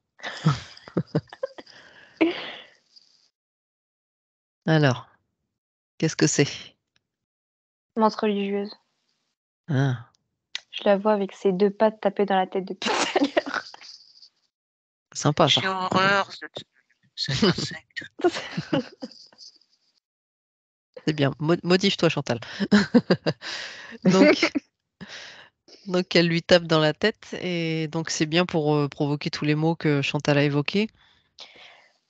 Alors, qu'est-ce que c'est? Menthe religieuse. Ah, Je la vois avec ses deux pattes tapées dans la tête depuis tout à l'heure. sympa J'ai ça. horreur de cet insecte. C'est bien. Motive-toi, Chantal. Donc, elle lui tape dans la tête et donc c'est bien pour provoquer tous les mots que Chantal a évoqués.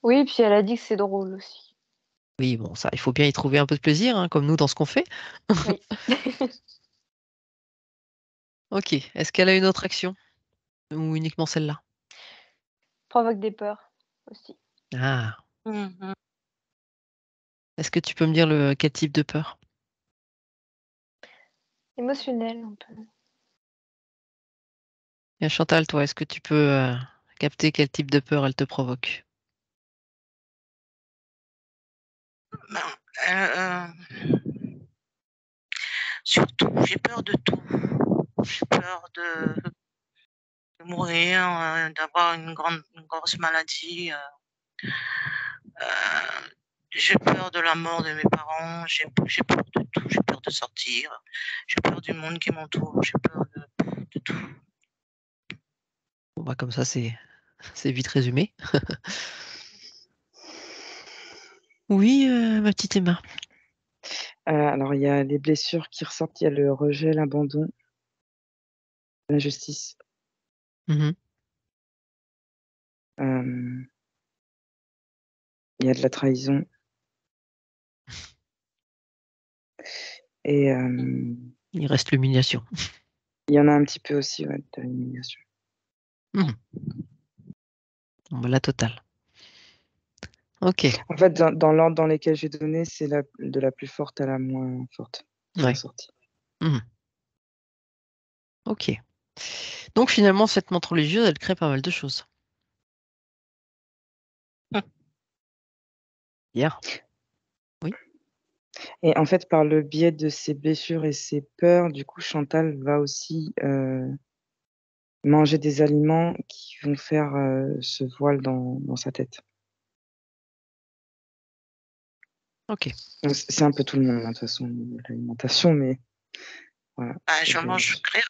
Oui, puis elle a dit que c'est drôle aussi. Oui, bon, ça, il faut bien y trouver un peu de plaisir, hein, comme nous dans ce qu'on fait. Oui. Ok. Est-ce qu'elle a une autre action ou uniquement celle-là? Provoque des peurs aussi. Ah. Mhm. Est-ce que tu peux me dire quel type de peur? Émotionnel un peu. Et Chantal, toi, est-ce que tu peux capter quel type de peur elle te provoque? Ben, euh, surtout, j'ai peur de tout. J'ai peur de mourir, d'avoir une grosse maladie. J'ai peur de la mort de mes parents. J'ai peur de tout. J'ai peur de sortir. J'ai peur du monde qui m'entoure. J'ai peur de tout. Bon, bah, comme ça, c'est vite résumé. Oui, ma petite Emma. Alors, il y a les blessures qui ressortent, il y a le rejet, l'abandon, l'injustice. Mhm. Il y a de la trahison. Et Il reste l'humiliation. il y en a un petit peu aussi, ouais, de l'humiliation. Mhm. Bon, bah, la totale. Ok. En fait, dans l'ordre dans lesquels j'ai donné, c'est de la plus forte à la moins forte qui est Ouais. ressortie. Mhm. Ok. Donc finalement, cette montre religieuse, elle crée pas mal de choses. Bien. Et en fait, par le biais de ses blessures et ses peurs, du coup, Chantal va aussi manger des aliments qui vont faire ce voile dans sa tête. Ok. Donc, c'est un peu tout le monde, hein, de toute façon, au niveau de l'alimentation, mais voilà. Ah, je mange créole.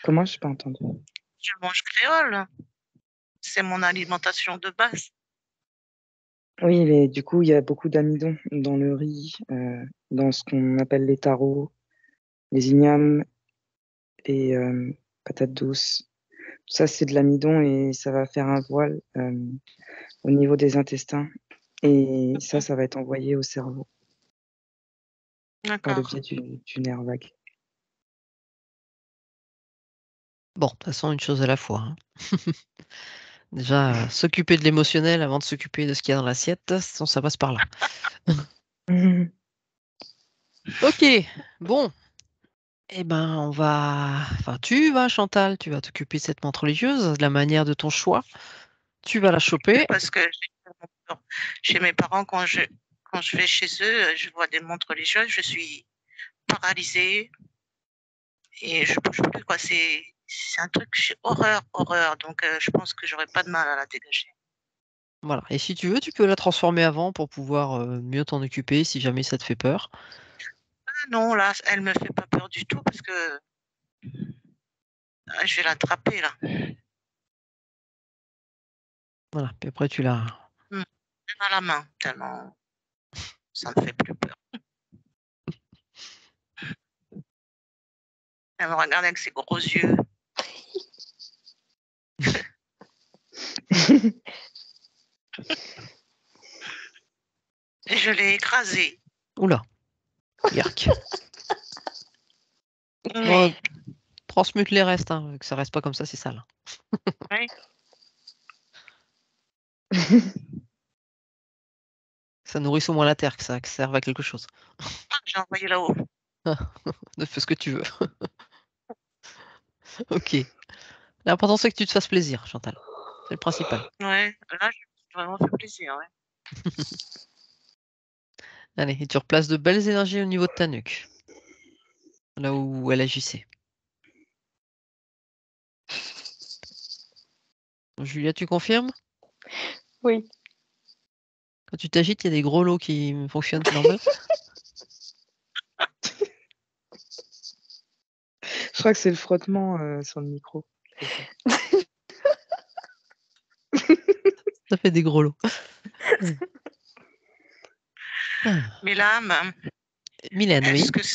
Comment? Je n'ai pas entendu. Je mange créole. C'est mon alimentation de base. Oui, mais du coup, il y a beaucoup d'amidon dans le riz, dans ce qu'on appelle les taros, les ignames, les patates douces. Tout ça, c'est de l'amidon et ça va faire un voile au niveau des intestins. Et ça va être envoyé au cerveau par le D'accord. biais du nerf vague. Bon, de toute façon, une chose à la fois. Hein. Déjà, s'occuper de l'émotionnel avant de s'occuper de ce qu'il y a dans l'assiette, sinon ça passe par là. Ok, bon. Eh ben, tu vas, Chantal, tu vas t'occuper de cette montre religieuse de la manière de ton choix. Tu vas la choper. Parce que chez mes parents, quand je vais chez eux, je vois des montres religieuses, je suis paralysée et je bouge plus, quoi. C'est un truc, j'ai horreur. Donc, je pense que j'aurais pas de mal à la dégager. Voilà. Et si tu veux, tu peux la transformer avant pour pouvoir mieux t'en occuper si jamais ça te fait peur. Ah non, là, elle me fait pas peur du tout parce que je vais l'attraper, là. Voilà. Puis après, tu la. À la main, tellement ça me fait plus peur. Elle me regarde avec ses gros yeux. Et je l'ai écrasée. Oula. Yark. Mais, Transmute les restes, hein, que ça reste pas comme ça, c'est sale. ouais, Ça nourrisse au moins la terre, que ça serve à quelque chose. j'ai envoyé là-haut. Fais ce que tu veux. Ok. L'important, c'est que tu te fasses plaisir, Chantal. C'est le principal. Ouais, là, je me suis vraiment fait plaisir. Ouais. Allez, et tu replaces de belles énergies au niveau de ta nuque. Là où elle agissait. Julia, tu confirmes? Oui. Quand tu t'agites, il y a des gros lots qui fonctionnent, c'est normal? Je crois que c'est le frottement sur le micro. Ça fait des gros lots. Milam, Mylène, oui. est-ce que je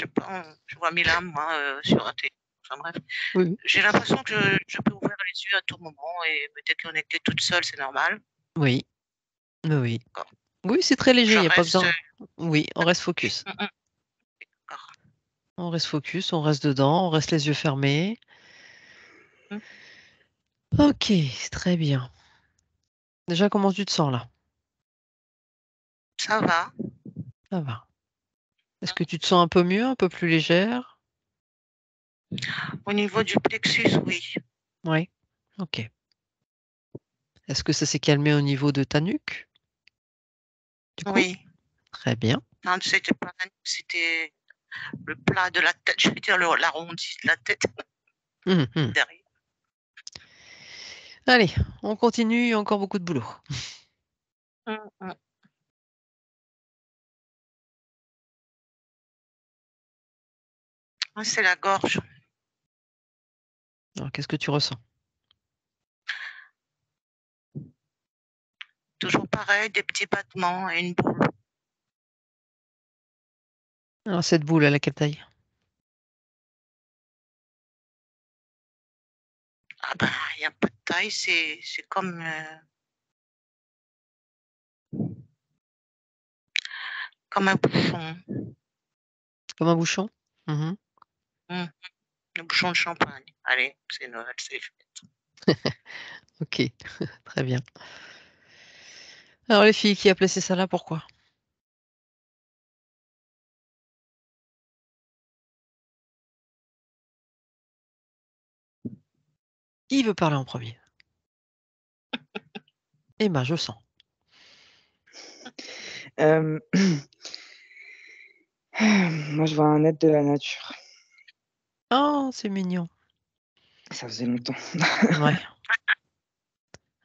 sais pas, je vois Milam, moi, sur un télé. Enfin bref, Oui, j'ai l'impression que je peux ouvrir les yeux à tout moment et me déconnecter toute seule, c'est normal. oui, oui. Oui, D'accord. oui, c'est très léger, Je il n'y a pas reste. besoin. Oui, on reste focus. D'accord. On reste focus, on reste dedans, on reste les yeux fermés. Mm. Ok, très bien. Déjà, comment tu te sens là? Ça va. Ça va. Est-ce que tu te sens un peu mieux, un peu plus légère? Au niveau du plexus, oui. Oui. Ok. Est-ce que ça s'est calmé au niveau de ta nuque, du coup? Oui. Très bien. Non, c'était pas la nuque, c'était le plat de la tête, je veux dire l'arrondi de la tête Mhm. derrière. Allez, on continue, il y a encore beaucoup de boulot. Mm. Ah, c'est la gorge. Alors, qu'est-ce que tu ressens? Toujours pareil, des petits battements et une boule. Alors, cette boule, elle a quelle taille? Ah ben, il n'y a pas de taille, c'est comme un bouchon. Comme un bouchon? Mhm. Un bouchon de champagne. Allez, c'est Noël, c'est fait. Ok, très bien. Alors, les filles, qui a placé ça là, pourquoi? Qui veut parler en premier? Emma, je sens. Moi, je vois un être de la nature. Oh, c'est mignon. Ça faisait longtemps. Ouais.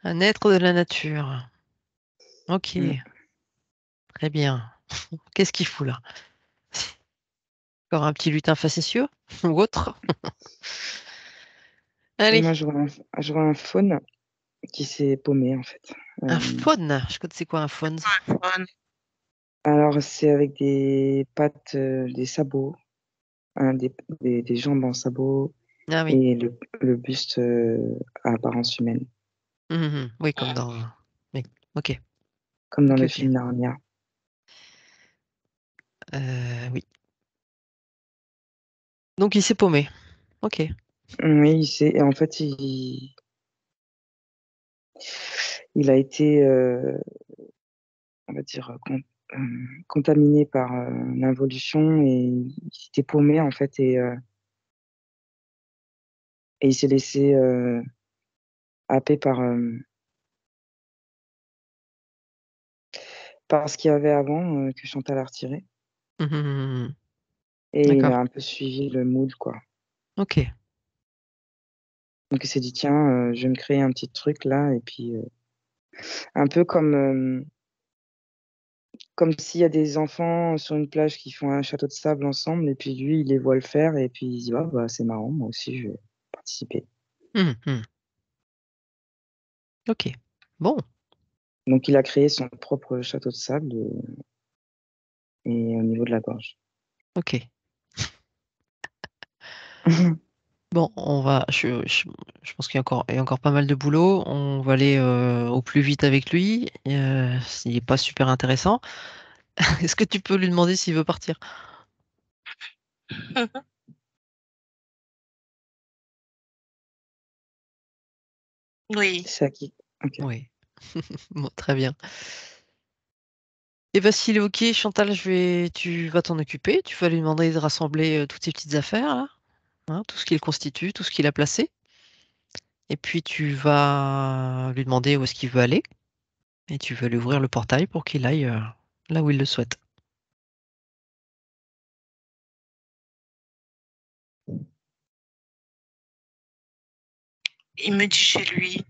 Un être de la nature. Ok, Mm. très bien. Qu'est-ce qu'il fout là? Encore un petit lutin facétieux ou autre? Allez, Moi, je vois un faune qui s'est paumé, en fait. un faune. Je connais c'est quoi un faune? Fun. Alors, c'est avec des pattes, des sabots, hein, des jambes en sabots Ah oui. et le buste à apparence humaine, Mhm. Oui, comme dans. Oui. Ok, comme dans ok, le ok. film Narnia. Oui. Donc il s'est paumé. Ok. Oui, et en fait, il a été, on va dire, contaminé par l'involution et il s'était paumé, en fait, et il s'est laissé happer par ce qu'il y avait avant, que Chantal a retiré. Mhm. Et il D'accord. a un peu suivi le mood, quoi. Ok. Donc il s'est dit, tiens, je vais me créer un petit truc là, et puis un peu comme s'il y a des enfants sur une plage qui font un château de sable ensemble, et puis lui, il les voit le faire, et puis il se dit, ah, bah, c'est marrant, moi aussi, je vais participer. Mhm. Ok. Bon. Donc il a créé son propre château de sable, et au niveau de la gorge. Ok. Bon, on va. Je pense il y a encore pas mal de boulot. On va aller au plus vite avec lui. Il n'est pas super intéressant. Est-ce que tu peux lui demander s'il veut partir? Oui. C'est ça qui. Ok. Oui. Bon, très bien. Et bah, s'il est ok, Chantal, tu vas t'en occuper. Tu vas lui demander de rassembler toutes ces petites affaires là, hein, tout ce qu'il constitue, tout ce qu'il a placé. Et puis tu vas lui demander où est-ce qu'il veut aller. Et tu vas lui ouvrir le portail pour qu'il aille là où il le souhaite. Il me dit chez lui.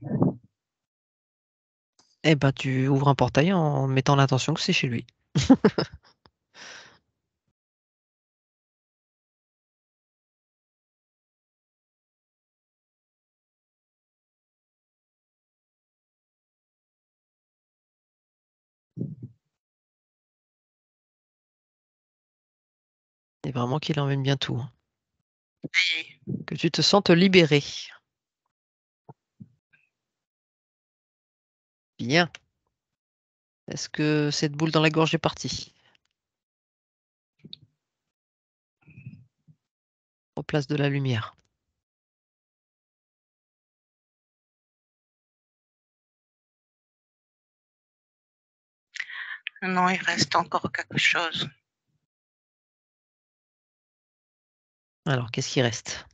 Eh ben, tu ouvres un portail en mettant l'intention que c'est chez lui. Et vraiment qu'il emmène bien tout, hein. Et Que tu te sentes libéré. Bien. Est-ce que cette boule dans la gorge est partie? Replace de la lumière. non, il reste encore quelque chose. Alors, qu'est-ce qui reste?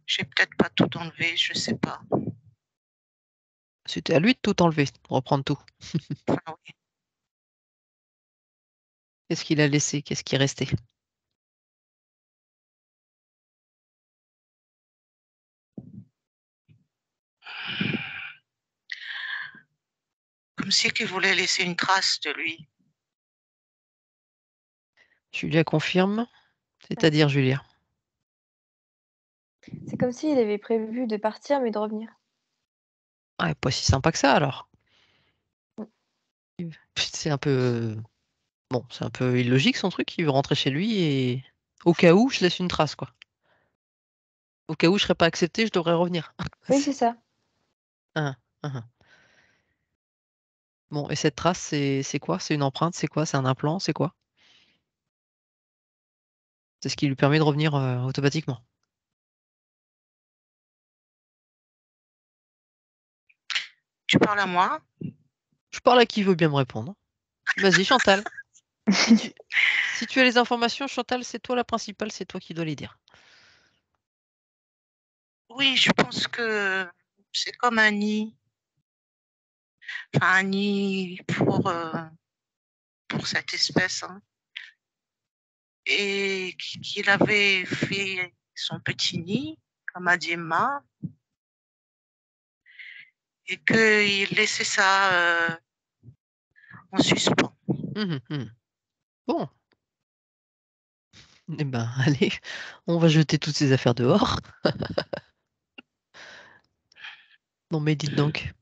J'ai peut-être pas tout enlevé, je sais pas. C'était à lui de tout enlever, de reprendre tout. Enfin, oui. Qu'est-ce qu'il a laissé? Qu'est-ce qui est resté? Comme si qu'il voulait laisser une trace de lui. Julia confirme. C'est-à-dire, Julia. C'est comme s'il avait prévu de partir, mais de revenir. Ah, pas si sympa que ça alors. C'est un peu. Bon, c'est un peu illogique son truc. Il veut rentrer chez lui et au cas où, je laisse une trace, quoi. Au cas où je serais pas accepté, je devrais revenir. Oui, c'est ça. Ah, ah, ah. Bon, et cette trace, c'est quoi? C'est une empreinte? C'est quoi? C'est un implant? C'est quoi? C'est ce qui lui permet de revenir automatiquement. Tu parles à moi? Je parle à qui veut bien me répondre. Vas-y, Chantal. Si tu as les informations, Chantal, c'est toi la principale, c'est toi qui dois les dire. Oui, je pense que c'est comme un nid. Enfin, un nid pour cette espèce, hein. Et qu'il avait fait son petit nid, comme a dit Emma, et qu'il laissait ça en suspens. Bon. Eh ben, allez, on va jeter toutes ces affaires dehors. Non, mais dites donc.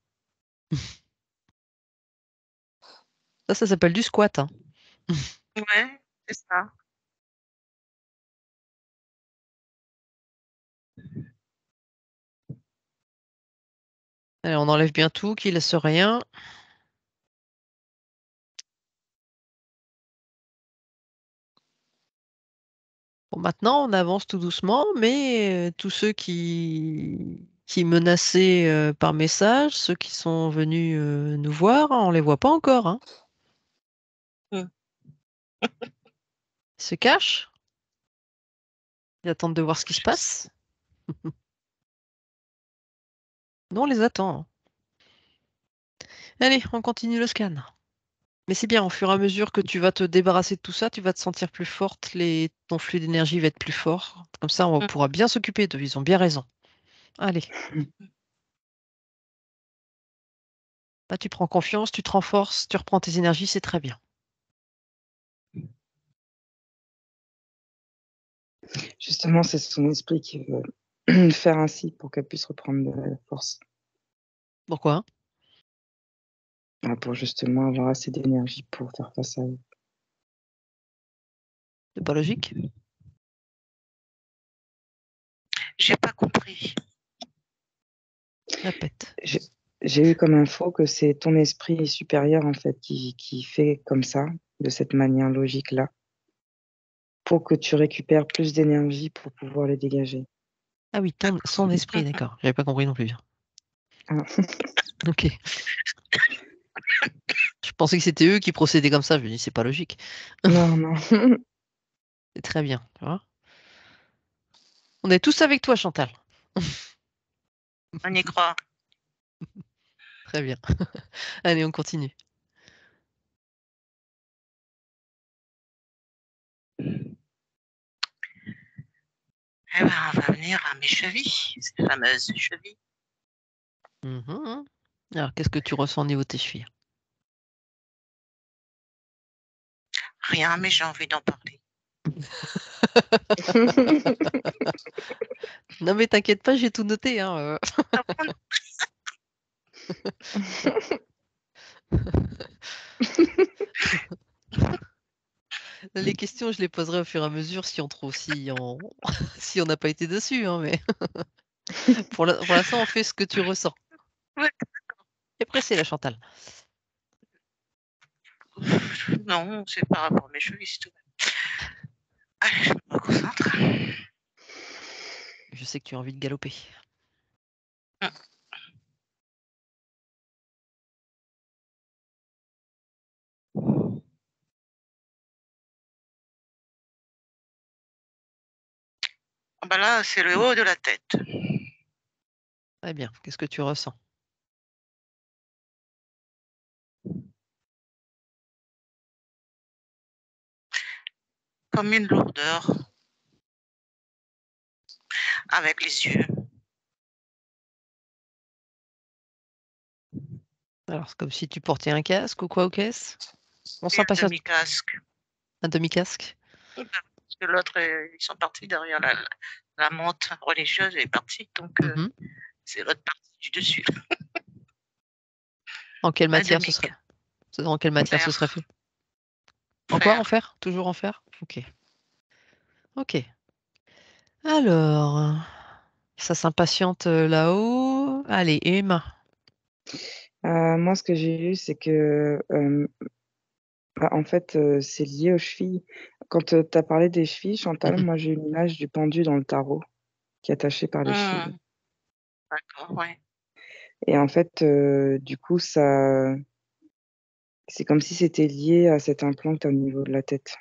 Ça s'appelle du squat, hein. Ouais, c'est ça. Allez, on enlève bien tout, qu'il laisse rien. Bon, maintenant, on avance tout doucement, mais tous ceux qui menaçaient par message, ceux qui sont venus nous voir, on les voit pas encore, hein. Mm. Ils se cachent. Ils attendent de voir ce qui se passe. Nous, on les attend, hein. Allez, on continue le scan. Mais c'est bien, au fur et à mesure que tu vas te débarrasser de tout ça, tu vas te sentir plus forte, ton flux d'énergie va être plus fort. Comme ça, on Mm. pourra bien s'occuper d'eux. Ils ont bien raison. Allez. Là, tu prends confiance, tu te renforces, tu reprends tes énergies, c'est très bien. Justement, c'est son esprit qui veut faire ainsi pour qu'elle puisse reprendre de la force. Pourquoi? Pour justement avoir assez d'énergie pour faire face à eux. C'est pas logique? J'ai pas compris. Répète. J'ai eu comme info que c'est ton esprit supérieur en fait qui fait comme ça, de cette manière logique-là, pour que tu récupères plus d'énergie pour pouvoir les dégager. Ah oui, son esprit, d'accord. J'avais pas compris non plus. Ah. Ok. Je pensais que c'était eux qui procédaient comme ça. Je me dis, c'est pas logique. Non, non. C'est très bien, tu vois. On est tous avec toi, Chantal. On y croit. Très bien. Allez, on continue. Eh ben, on va venir à mes chevilles, ces fameuses chevilles. Mhm. Alors, qu'est-ce que tu ressens au niveau de tes chevilles? Rien, mais j'ai envie d'en parler. Non, mais t'inquiète pas, j'ai tout noté, hein. Les questions, je les poserai au fur et à mesure si on trouve, si on n'a pas été dessus, hein, mais pour l'instant, on fait ce que tu ressens. Ouais. T'es pressée, la Chantal. Non, c'est par rapport à mes chevilles, c'est tout. Allez, je me concentre. Je sais que tu as envie de galoper. Ben là, c'est le haut de la tête. Très bien. Qu'est-ce que tu ressens? Comme une lourdeur. Avec les yeux. Alors, c'est comme si tu portais un casque ou quoi aux caisses? On Et un s'impatiente. demi-casque. Un demi-casque? parce que l'autre, ils sont partis derrière la montre religieuse est partie, donc Mhm. c'est l'autre partie du dessus. En quelle La matière ce demi-que. serait Dans quelle matière ce Fer. serait fait? En quoi? Fer. En fer? Toujours en fer? Ok. Ok. Alors, ça s'impatiente là-haut. Allez, Emma. Moi, ce que j'ai eu, c'est que, en fait, c'est lié aux chevilles. Quand tu as parlé des chevilles, Chantal, Mhm. moi, j'ai une image du pendu dans le tarot qui est attaché par les chevilles. D'accord, ouais. Et en fait, du coup, c'est comme si c'était lié à cet implant que tu as au niveau de la tête.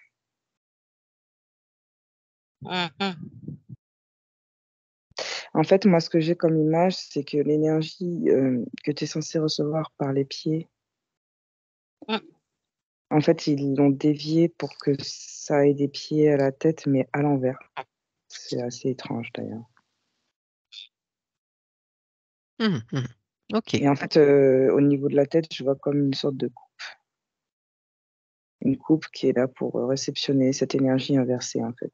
Mhm. En fait, moi, ce que j'ai comme image, c'est que l'énergie que tu es censé recevoir par les pieds, Mm. en fait, ils l'ont dévié pour que ça ait des pieds à la tête, mais à l'envers. C'est assez étrange, d'ailleurs. Mhm, mhm. Ok. Et en fait, au niveau de la tête, je vois comme une sorte de coupe. Une coupe qui est là pour réceptionner cette énergie inversée, en fait.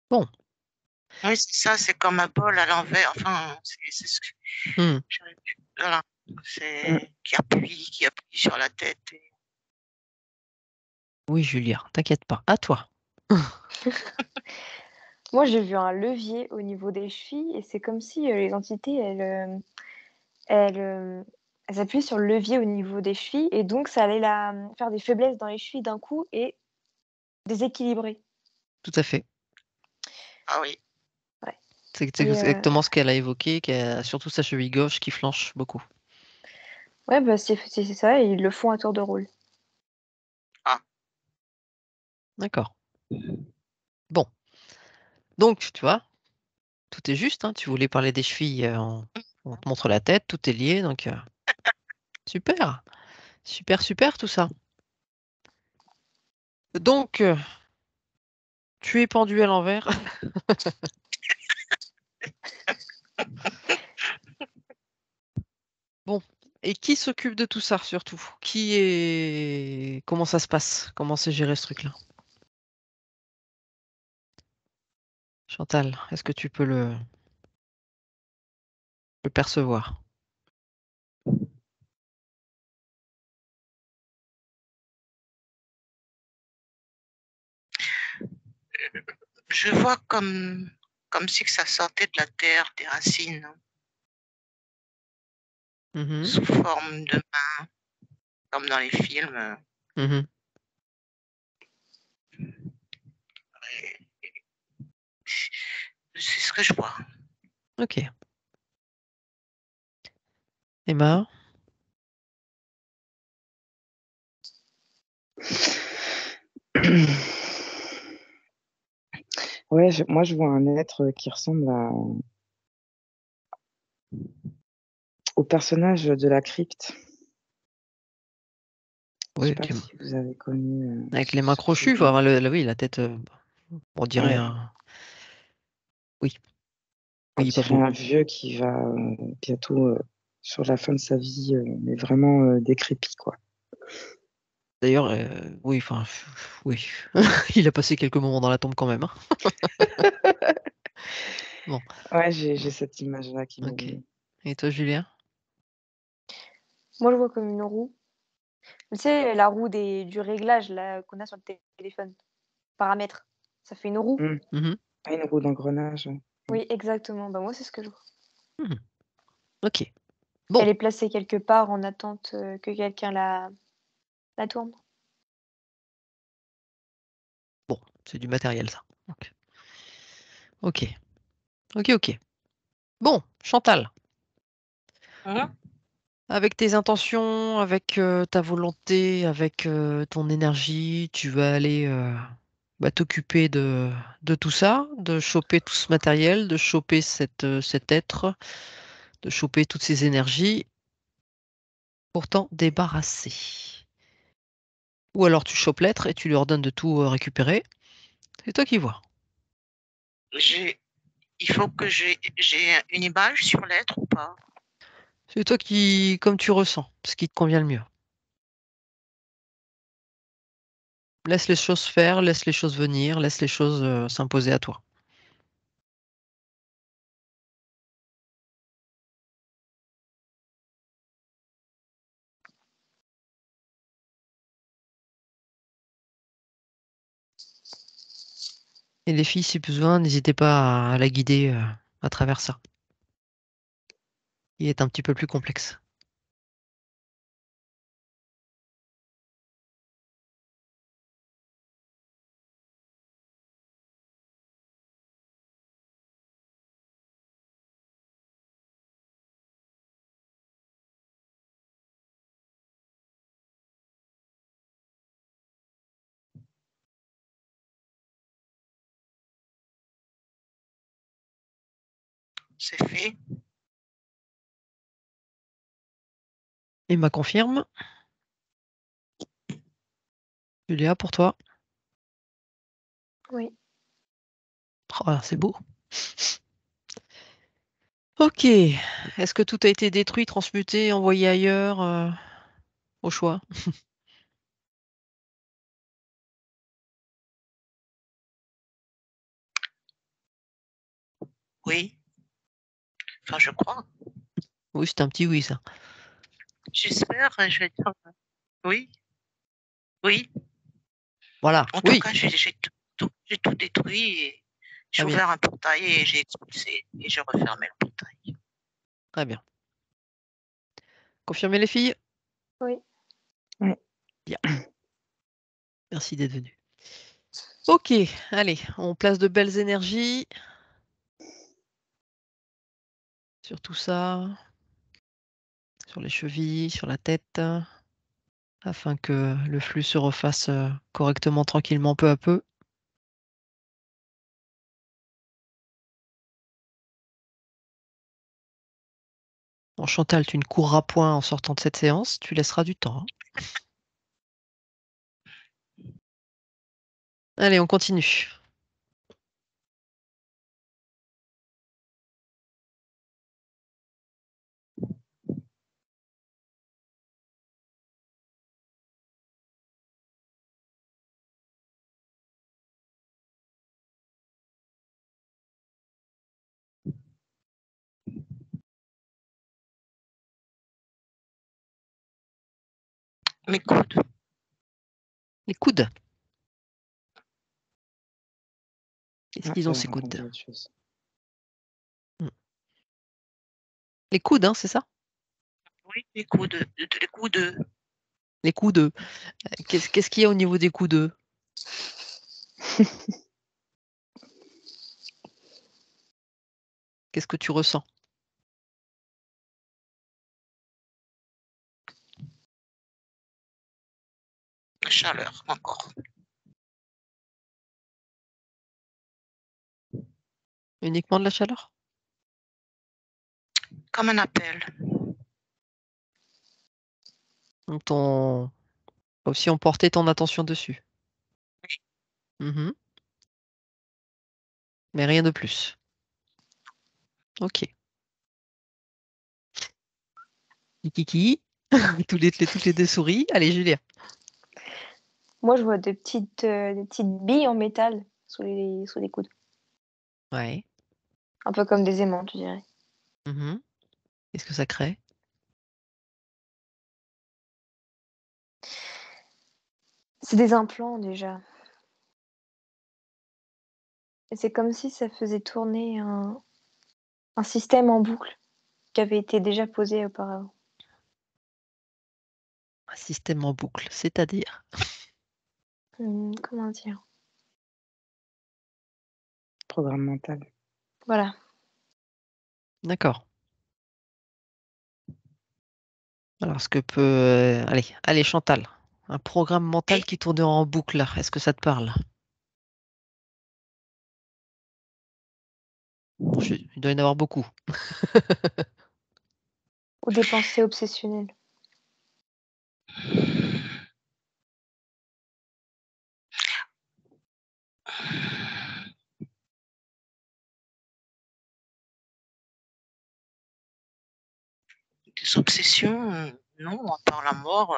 Bon. Oui, c'est ça, c'est comme un bol à l'envers. Enfin, c'est ce que Mhm. j'aurais pu. Voilà. Mm. C'est qui appuie sur la tête. Oui, Julia, t'inquiète pas. À toi. Moi, j'ai vu un levier au niveau des chevilles et c'est comme si les entités, elles appuient sur le levier au niveau des chevilles et donc ça allait faire des faiblesses dans les chevilles d'un coup et déséquilibrer. Tout à fait. Ah oui. Ouais. C'est Et exactement ce qu'elle a évoqué, surtout sa cheville gauche qui flanche beaucoup. ouais, bah, c'est ça et ils le font à tour de rôle. D'accord. Bon. Donc, tu vois, tout est juste. Hein. Tu voulais parler des chevilles, on te montre la tête, tout est lié. Donc, super. Super, super tout ça. Donc, tu es pendu à l'envers. Bon. Et qui s'occupe de tout ça surtout? Comment ça se passe? Comment c'est géré ce truc-là? Chantal, est-ce que tu peux le percevoir? Je vois comme si que ça sortait de la terre, des racines, Mhm, sous forme de main, comme dans les films. mhm. C'est ce que je vois. Ok. Emma? Ouais, moi, je vois un être qui ressemble au personnage de la crypte. Je Oui, sais pas si vous avez connu avec les mains ce crochues, film. enfin, oui, la tête, on dirait Ouais, un. Oui, on oui, pas dirait beau. un vieux qui va bientôt sur la fin de sa vie, mais vraiment décrépit, quoi. D'ailleurs, oui, enfin, oui, il a passé quelques moments dans la tombe quand même. Hein. Bon, Ouais, j'ai cette image-là qui m'est ok. venue. Et toi, Julien? Moi, je vois comme une roue. Tu sais, la roue du réglage là qu'on a sur le téléphone. Paramètres. Ça fait une roue. Mm. Mhm, Ah, une roue d'engrenage. Oui, exactement. Bah, moi, c'est ce que je vois. mhm. Ok. Bon, Elle est placée quelque part en attente que quelqu'un la tourne. bon, c'est du matériel, ça. Ok, ok, ok. Bon, Chantal, Hein? avec tes intentions, avec ta volonté, avec ton énergie, tu vas aller t'occuper de tout ça, de choper tout ce matériel, de choper cet être, de choper toutes ces énergies pour t'en débarrasser. Ou alors tu chopes l'être et tu lui ordonnes de tout récupérer. C'est toi qui vois. Il faut que j'ai une image sur l'être ou pas? C'est toi qui, comme tu ressens, ce qui te convient le mieux. Laisse les choses faire, laisse les choses venir, laisse les choses s'imposer à toi. Et les filles, si besoin, n'hésitez pas à la guider à travers ça. Il est un petit peu plus complexe. C'est fait. Emma confirme. Julia, pour toi. Oui. Oh, c'est beau. Ok. Est-ce que tout a été détruit, transmuté, envoyé ailleurs au choix? Oui. Enfin, je crois. Oui, c'est un petit oui, ça. J'espère, je vais dire oui. Oui. Voilà. En tout Oui. cas, j'ai tout détruit et j'ai Très bien. ouvert un portail et j'ai expulsé et j'ai refermé le portail. Très bien. Confirmez les filles? Oui. Ouais. Bien. Merci d'être venu. Ok, allez, on place de belles énergies sur tout ça, sur les chevilles, sur la tête, afin que le flux se refasse correctement, tranquillement, peu à peu. Bon, Chantal, tu ne courras point en sortant de cette séance, tu laisseras du temps. Allez, on continue. Mes coudes. Les coudes. Qu'est-ce Ah, qu'ils ont j'avais ces entendu coudes? autre chose. Les coudes, hein, c'est ça? Oui, les coudes. Les coudes. Les coudes. Qu'est-ce qu'il y a au niveau des coudes? Qu'est-ce que tu ressens? La chaleur, encore. Uniquement de la chaleur? Comme un appel. Donc comme si on portait ton attention dessus. Mhm. Mais rien de plus. Ok. Kiki, toutes les deux souris. Allez, Julia. Moi, je vois des petites billes en métal sous les coudes. Ouais. Un peu comme des aimants, je dirais. Mhm. Qu'est-ce que ça crée? C'est des implants déjà. Et c'est comme si ça faisait tourner un système en boucle qui avait été déjà posé auparavant. Un système en boucle, c'est-à-dire? Comment dire? Programme mental. Voilà. D'accord. Alors, ce que peut... allez, Chantal. Un programme mental Et qui tourne en boucle, là. Est-ce que ça te parle? Bon, il doit y en avoir beaucoup. Ou des pensées obsessionnelles. des obsessions, non, à part la mort,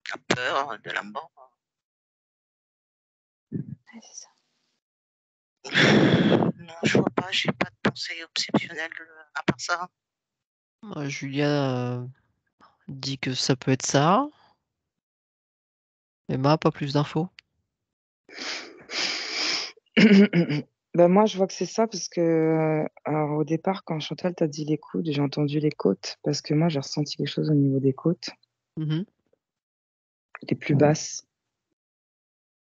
la peur de la mort. Ouais, c'est ça. Non, je vois pas, j'ai pas de pensée obsessionnelle à part ça. Julia dit que ça peut être ça. Emma, pas plus d'infos. Bah, moi, je vois que c'est ça parce que alors, au départ, quand Chantal t'a dit les coudes, j'ai entendu les côtes parce que moi, j'ai ressenti quelque chose au niveau des côtes, Mhm. les plus basses,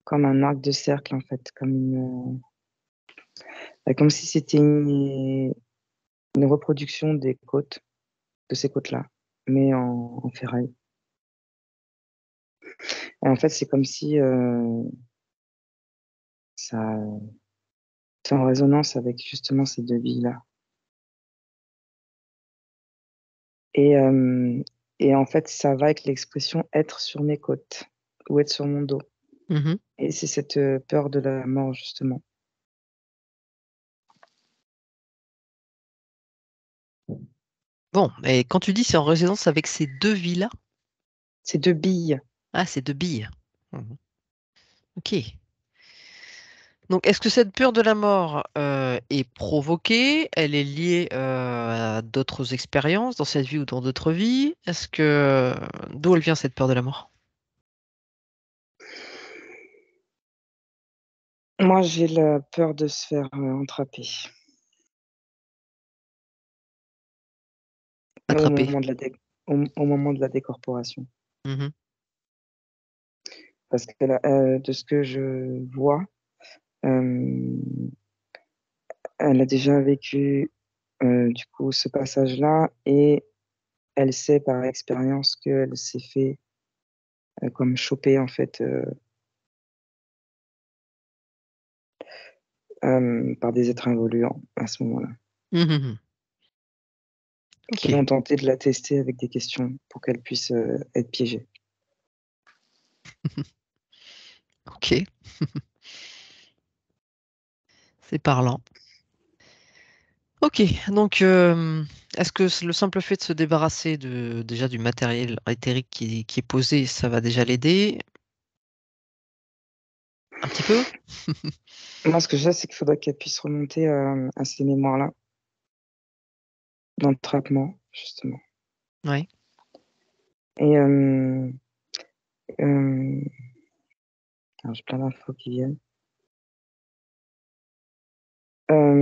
comme un arc de cercle en fait, comme si c'était une reproduction des côtes, de ces côtes-là, mais en ferraille. Et en fait, c'est comme si ça, c'est en résonance avec justement ces deux billes-là. Et, euh, et en fait, ça va avec l'expression être sur mes côtes ou être sur mon dos. Mhm. Et c'est cette peur de la mort, justement. Bon, et quand tu dis c'est en résonance avec ces deux vies-là, Ces deux billes. ces deux billes. Mhm. Ok. Donc, est-ce que cette peur de la mort est provoquée? Elle est liée à d'autres expériences dans cette vie ou dans d'autres vies? D'où elle vient cette peur de la mort? Moi, j'ai la peur de se faire entrapper au Attrapée. moment de au moment de la décorporation. Mhm. Parce que de ce que je vois, euh, elle a déjà vécu du coup ce passage-là et elle sait par expérience qu'elle s'est fait comme choper en fait par des êtres involuants à ce moment-là, Mhm. qui Ok. ont tenté de la tester avec des questions pour qu'elle puisse être piégée. Ok. C'est parlant. Ok. Donc, est-ce que le simple fait de se débarrasser déjà du matériel éthérique qui est posé, ça va déjà l'aider? Un petit peu? Moi, ce que je sais, c'est qu'il faudrait qu'elle puisse remonter à ces mémoires-là, d'entrapement, justement. Ouais. Et euh, alors, j'ai plein d'infos qui viennent.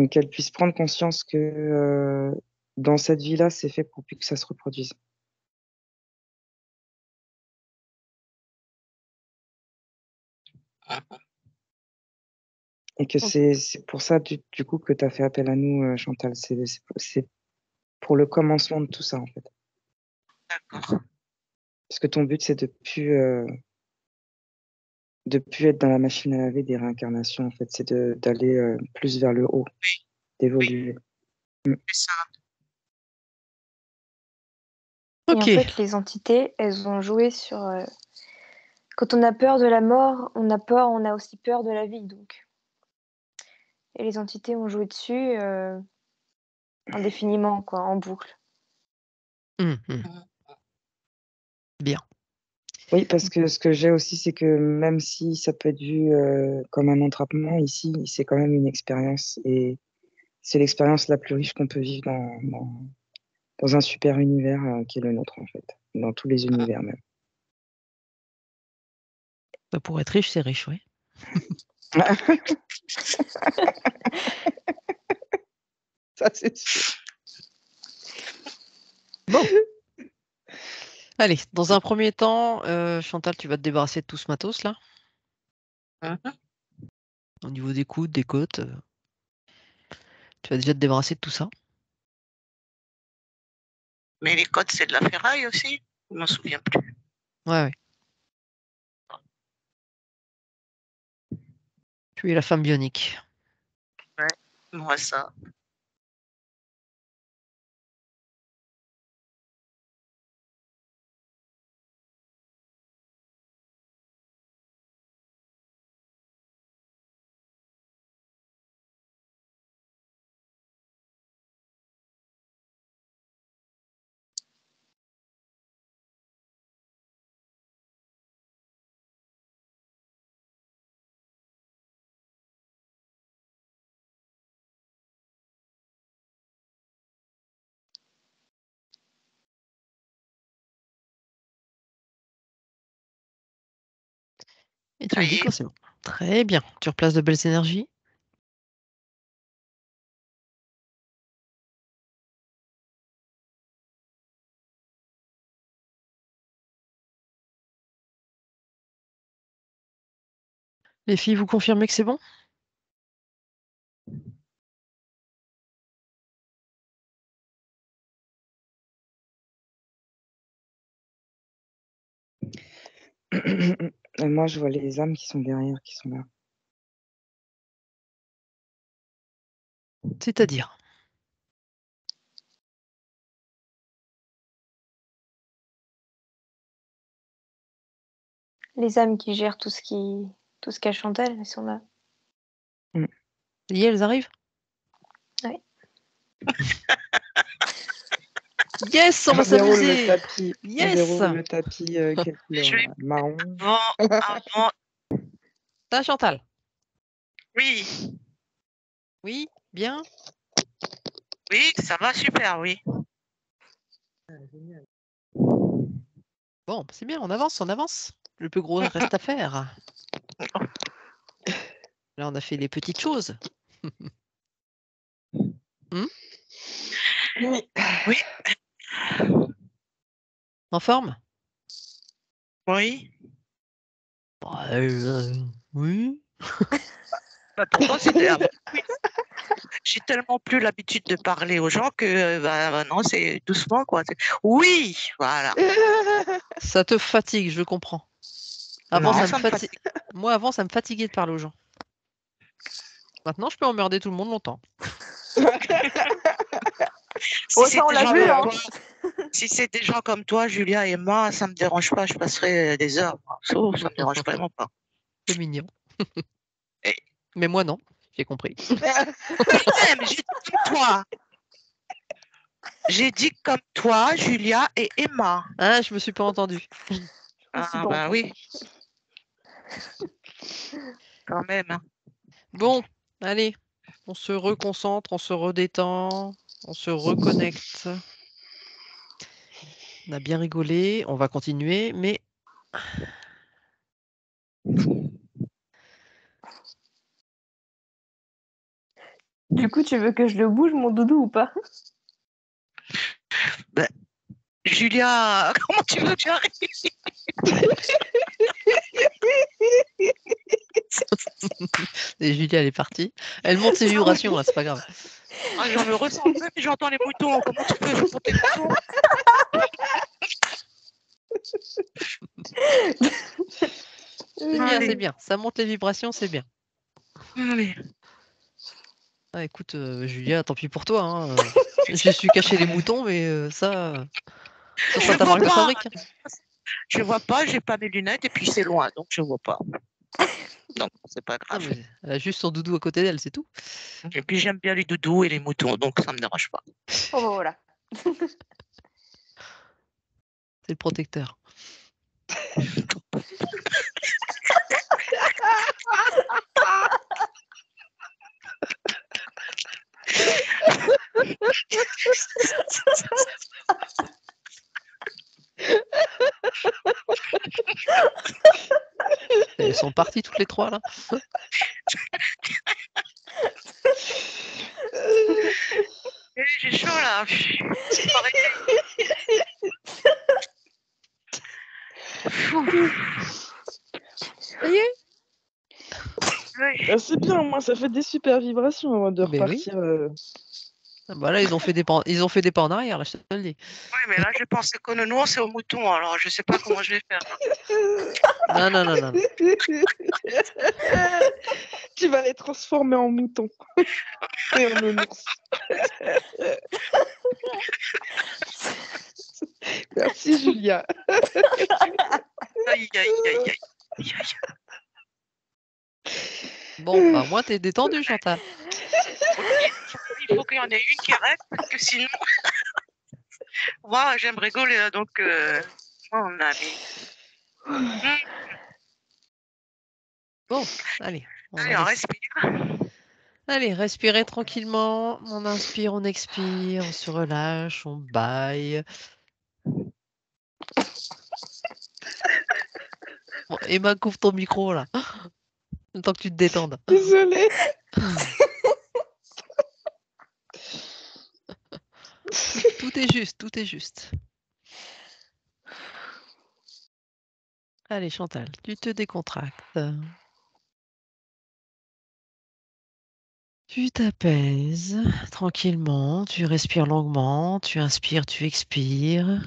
Qu'elle puisse prendre conscience que dans cette vie-là, c'est fait pour plus que ça se reproduise. Et que Ok. c'est pour ça, du coup, que tu as fait appel à nous, Chantal. C'est pour le commencement de tout ça, en fait. D'accord. Parce que ton but, c'est de plus être dans la machine à laver des réincarnations, en fait. C'est d'aller plus vers le haut, Oui, oui, d'évoluer. Mm. c'est ça. Et en Ok. fait, les entités, elles ont joué sur. Quand on a peur de la mort, on a aussi peur de la vie, donc. Et les entités ont joué dessus indéfiniment, quoi, en boucle. Mhm. Mhm. Bien. Oui, parce que ce que j'ai aussi, c'est que même si ça peut être vu comme un entrapement, ici, c'est quand même une expérience. Et c'est l'expérience la plus riche qu'on peut vivre dans un super univers qui est le nôtre, en fait. Dans tous les univers, même. Bah, pour être riche, c'est riche, oui. Ça, c'est sûr. Bon. Allez, dans un premier temps, Chantal, tu vas te débarrasser de tout ce matos là, Mhm. au niveau des coudes, des côtes. Tu vas déjà te débarrasser de tout ça. Mais les codes, c'est de la ferraille aussi? Je m'en souviens plus. Ouais, ouais. Tu es la femme bionique. Ouais, moi ça. Et tu Ça me y dis est. quand c'est bon. Très bien. Tu replaces de belles énergies. Les filles, vous confirmez que c'est bon? Et moi, je vois les âmes qui sont derrière, qui sont là. C'est-à-dire? Les âmes qui gèrent tout ce qu'a Chantal, elles sont là. Et elles arrivent? Ouais. Yes, on va déroule le s'amuser. tapis. On Yes. déroule le tapis. Quelle couleur Je vais- là marron. Avant, Ça, Chantal? oui, Oui, bien. oui, ça va super, oui. Bon, c'est bien, on avance, on avance. Le plus gros reste à faire. Là, on a fait les petites choses. Oui. En forme? Oui. Bah, oui. Bah, pourtant, oui. J'ai tellement plus l'habitude de parler aux gens que maintenant, c'est doucement, quoi. Oui, voilà. Ça te fatigue, je comprends. Avant, Non, ça me ça me fatigue. fatigue. Moi, avant, ça me fatiguait de parler aux gens. Maintenant, je peux emmerder tout le monde longtemps. Si Oh, c'est ça, on des l'a gens vu, comme hein. toi, si c'est des gens comme toi, Julia et moi, ça me dérange pas. Je passerai des heures. Oh, ça me dérange vraiment pas. C'est mignon. Et- Mais moi, non. J'ai compris. Même, j'ai dit comme toi. J'ai dit comme toi, Julia et Emma. Ah, je me suis pas entendue. Ah, bah oui. Quand même. Hein. Bon, allez. On se reconcentre, on se redétend, on se reconnecte. On a bien rigolé, on va continuer, mais Du coup, tu veux que je le bouge, mon doudou, ou pas? Julia, comment tu veux que j'arrive? et Julia, elle est partie. Elle monte ses vibrations, là, c'est pas grave. Ah, je me ressens un peu, mais j'entends les moutons. Comment tu peux monter les moutons? C'est bien, Allez. c'est bien. Ça monte les vibrations, c'est bien. Allez. Ah, écoute, Julia, tant pis pour toi. Hein. Je suis caché les moutons, mais ça sera ta vois marque de pas. fabrique. Je vois pas, j'ai pas mes lunettes et puis c'est loin, donc je vois pas. Donc c'est pas Non, grave. mais elle a juste son doudou à côté d'elle, c'est tout. Et puis j'aime bien les doudous et les moutons, donc ça me dérange pas. Oh, bah, voilà. C'est le protecteur. Elles sont parties toutes les trois, là. J'ai chaud là. Arrêtez. Ça y est. Oui. C'est bien, moi, ça fait des super vibrations avant de Mais oui. repartir. Ah bah là, ils ont fait des pas en arrière, là, je te le dis. Oui, mais là je pensais qu'au nounours c'est au mouton, alors je sais pas comment je vais faire. Non, non, non, non. non. Tu vas les transformer en moutons et en nounours. Merci, Julia. Aïe, aïe, aïe, aïe. Aïe, aïe. Bon, bah, au moins, t'es détendu, Chantal. Il faut qu'il y en ait une qui reste, parce que sinon. Moi, j'aime rigoler, donc. Mon ami. Bon, allez. Allez, on respire. Allez, respirez tranquillement. On inspire, on expire, on se relâche, on baille. Bon, Emma, couvre ton micro là. Le temps que tu te détendes. Désolée. Tout est juste, tout est juste. Allez, Chantal, tu te décontractes. Tu t'apaises tranquillement, tu respires longuement, tu inspires, tu expires.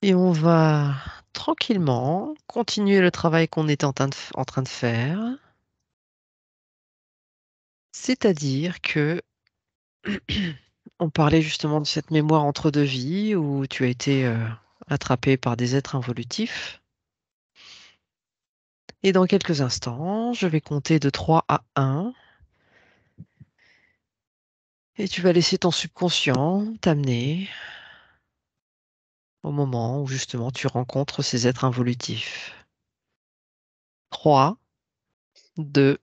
Et on va tranquillement continuer le travail qu'on est en train de faire. C'est-à-dire que on parlait justement de cette mémoire entre deux vies où tu as été attrapé par des êtres involutifs. Et dans quelques instants, je vais compter de 3 à 1 et tu vas laisser ton subconscient t'amener au moment où justement tu rencontres ces êtres involutifs. 3, 2,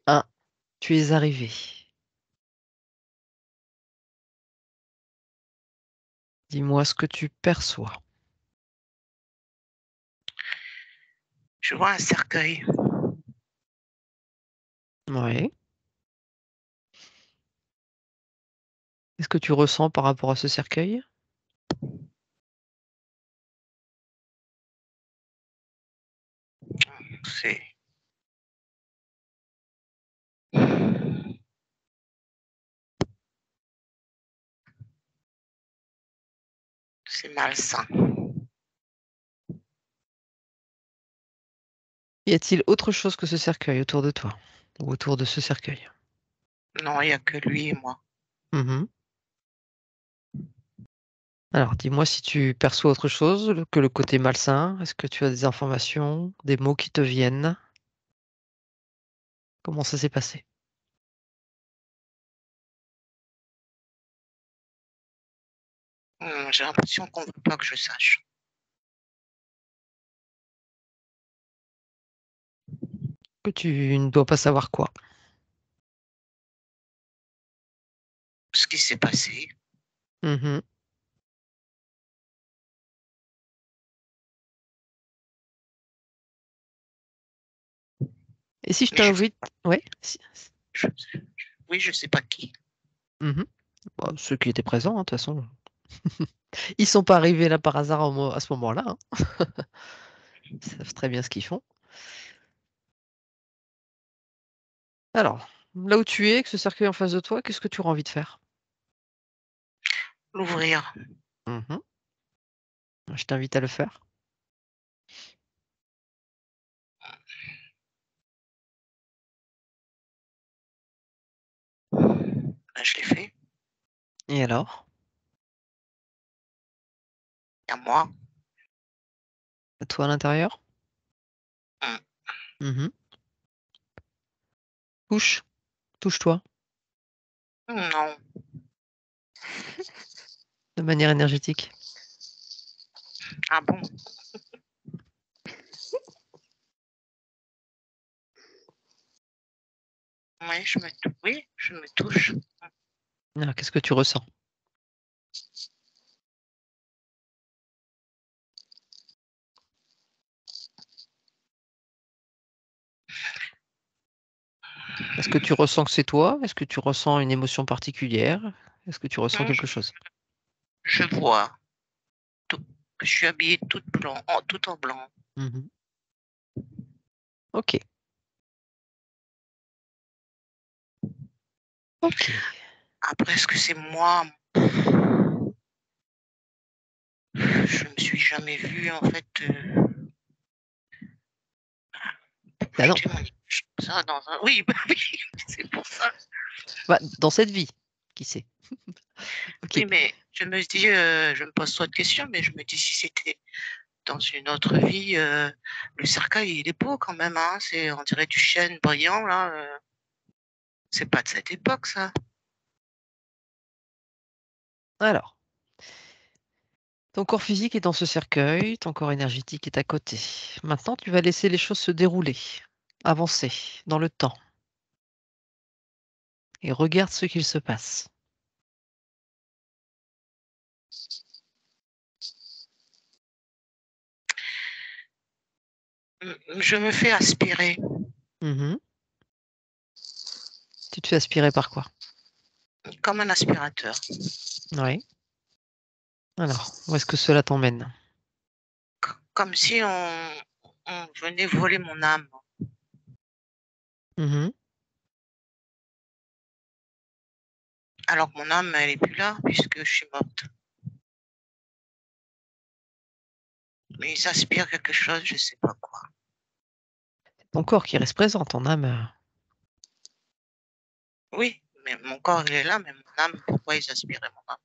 1, tu es arrivé. Dis-moi ce que tu perçois. Je vois un cercueil. Oui. Qu'est-ce que tu ressens par rapport à ce cercueil? C'est c'est malsain. Y a-t-il autre chose que ce cercueil autour de toi ou autour de ce cercueil? Non, il n'y a que lui et moi. Mhm. Alors, dis-moi si tu perçois autre chose que le côté malsain. Est-ce que tu as des informations, des mots qui te viennent? Comment ça s'est passé? J'ai l'impression qu'on ne veut pas que je sache. Que tu ne dois pas savoir quoi? Ce qui s'est passé. Mhm. Et si je Mais je, t'invite... Ouais. je- oui, je ne sais pas qui. Mhm. Bon, ceux qui étaient présents, hein, de toute façon. Ils sont pas arrivés là par hasard à ce moment-là, hein. Ils savent très bien ce qu'ils font. Alors, là où tu es, avec ce cercueil en face de toi, qu'est-ce que tu auras envie de faire? L'ouvrir. Mhm. Je t'invite à le faire. Ben, je l'ai fait. Et alors? Il y a moi. Toi à l'intérieur? Hum, Mhm. Touche, touche-toi, Non. de manière énergétique. Ah bon? Oui, je me touche. Alors, qu'est-ce que tu ressens? Est-ce que tu ressens que c'est toi? Est-ce que tu ressens une émotion particulière? Est-ce que tu ressens Hum, quelque chose? Je vois tout. Je suis habillée tout en blanc. Mhm. Ok, ok. Après, est-ce que c'est moi? Je me suis jamais vue en fait. Ah non, Projeter mon image comme ça dans un. Oui, bah oui, c'est pour ça. bah, dans cette vie, qui sait? Ok. Oui, mais je me dis, je me pose trop de questions, mais je me dis si c'était dans une autre vie, le cercueil, il est beau quand même, hein. On dirait du chêne brillant là. C'est pas de cette époque, ça. Alors, ton corps physique est dans ce cercueil, ton corps énergétique est à côté. Maintenant, tu vas laisser les choses se dérouler, avancer dans le temps et regarde ce qu'il se passe. Je me fais aspirer. Mhm. Tu te fais aspirer par quoi? Comme un aspirateur. Oui. Alors, où est-ce que cela t'emmène? Comme si on venait voler mon âme. Mhm. Alors que mon âme, elle est plus là puisque je suis morte. Mais il s'aspire quelque chose, je sais pas quoi. Ton corps qui reste présent, ton âme. Oui, mais mon corps, il est là, mais mon âme, pourquoi ils aspiraient mon âme?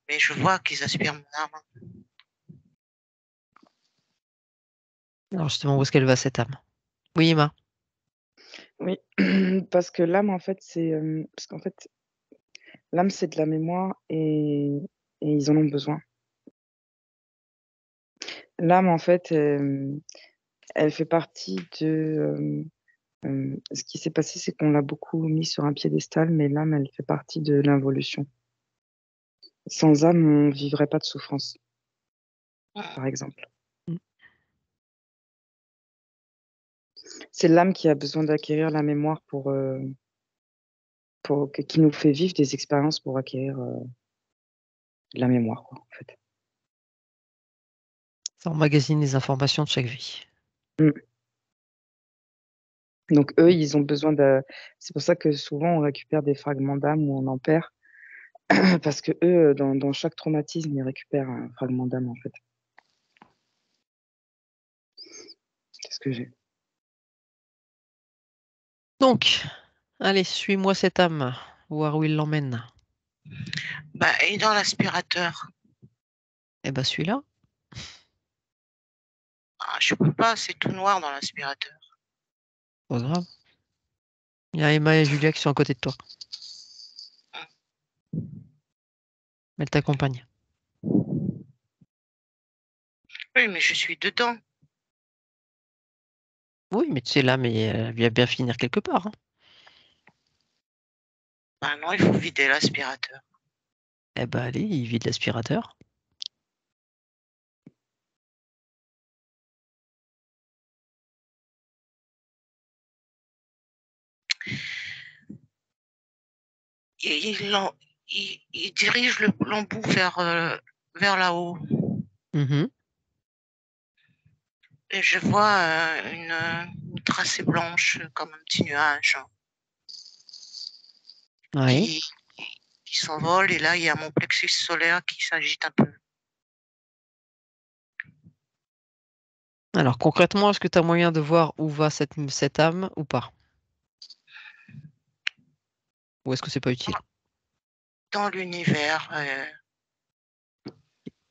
Mais je vois qu'ils aspirent mon âme. Alors justement, où est-ce qu'elle va cette âme? Oui, Emma. Oui, parce que l'âme, en fait, c'est parce qu'en fait, l'âme, c'est de la mémoire et ils en ont besoin. L'âme, en fait, elle fait partie de. Ce qui s'est passé, c'est qu'on l'a beaucoup mis sur un piédestal, mais l'âme, elle fait partie de l'involution. Sans âme, on ne vivrait pas de souffrance, par exemple. Mm. C'est l'âme qui a besoin d'acquérir la mémoire qui nous fait vivre des expériences pour acquérir de la mémoire, quoi, en fait. Ça emmagasine les informations de chaque vie. Mm. Donc eux, ils ont besoin de. C'est pour ça que souvent on récupère des fragments d'âme ou on en perd, parce que eux, dans chaque traumatisme, ils récupèrent un fragment d'âme, en fait. C'est ce que j'ai. Donc, allez, suis-moi cette âme, voir où il l'emmène. Bah, et dans l'aspirateur, Eh ben, celui-là, je peux pas, c'est tout noir dans l'aspirateur. pas grave. Il y a Emma et Julia qui sont à côté de toi. Elles t'accompagnent. Oui, mais je suis dedans. Oui, mais tu sais, l'âme, elle vient bien finir quelque part. Hein. Bah non, il faut vider l'aspirateur. Eh ben, allez, il vide l'aspirateur. Et il dirige l'embout vers là-haut. Mhm. Et je vois une tracée blanche comme un petit nuage Oui. qui s'envole. Et là, il y a mon plexus solaire qui s'agite un peu. Alors, concrètement, est-ce que tu as moyen de voir où va cette âme ou pas? Ou est-ce que c'est pas utile? Dans l'univers,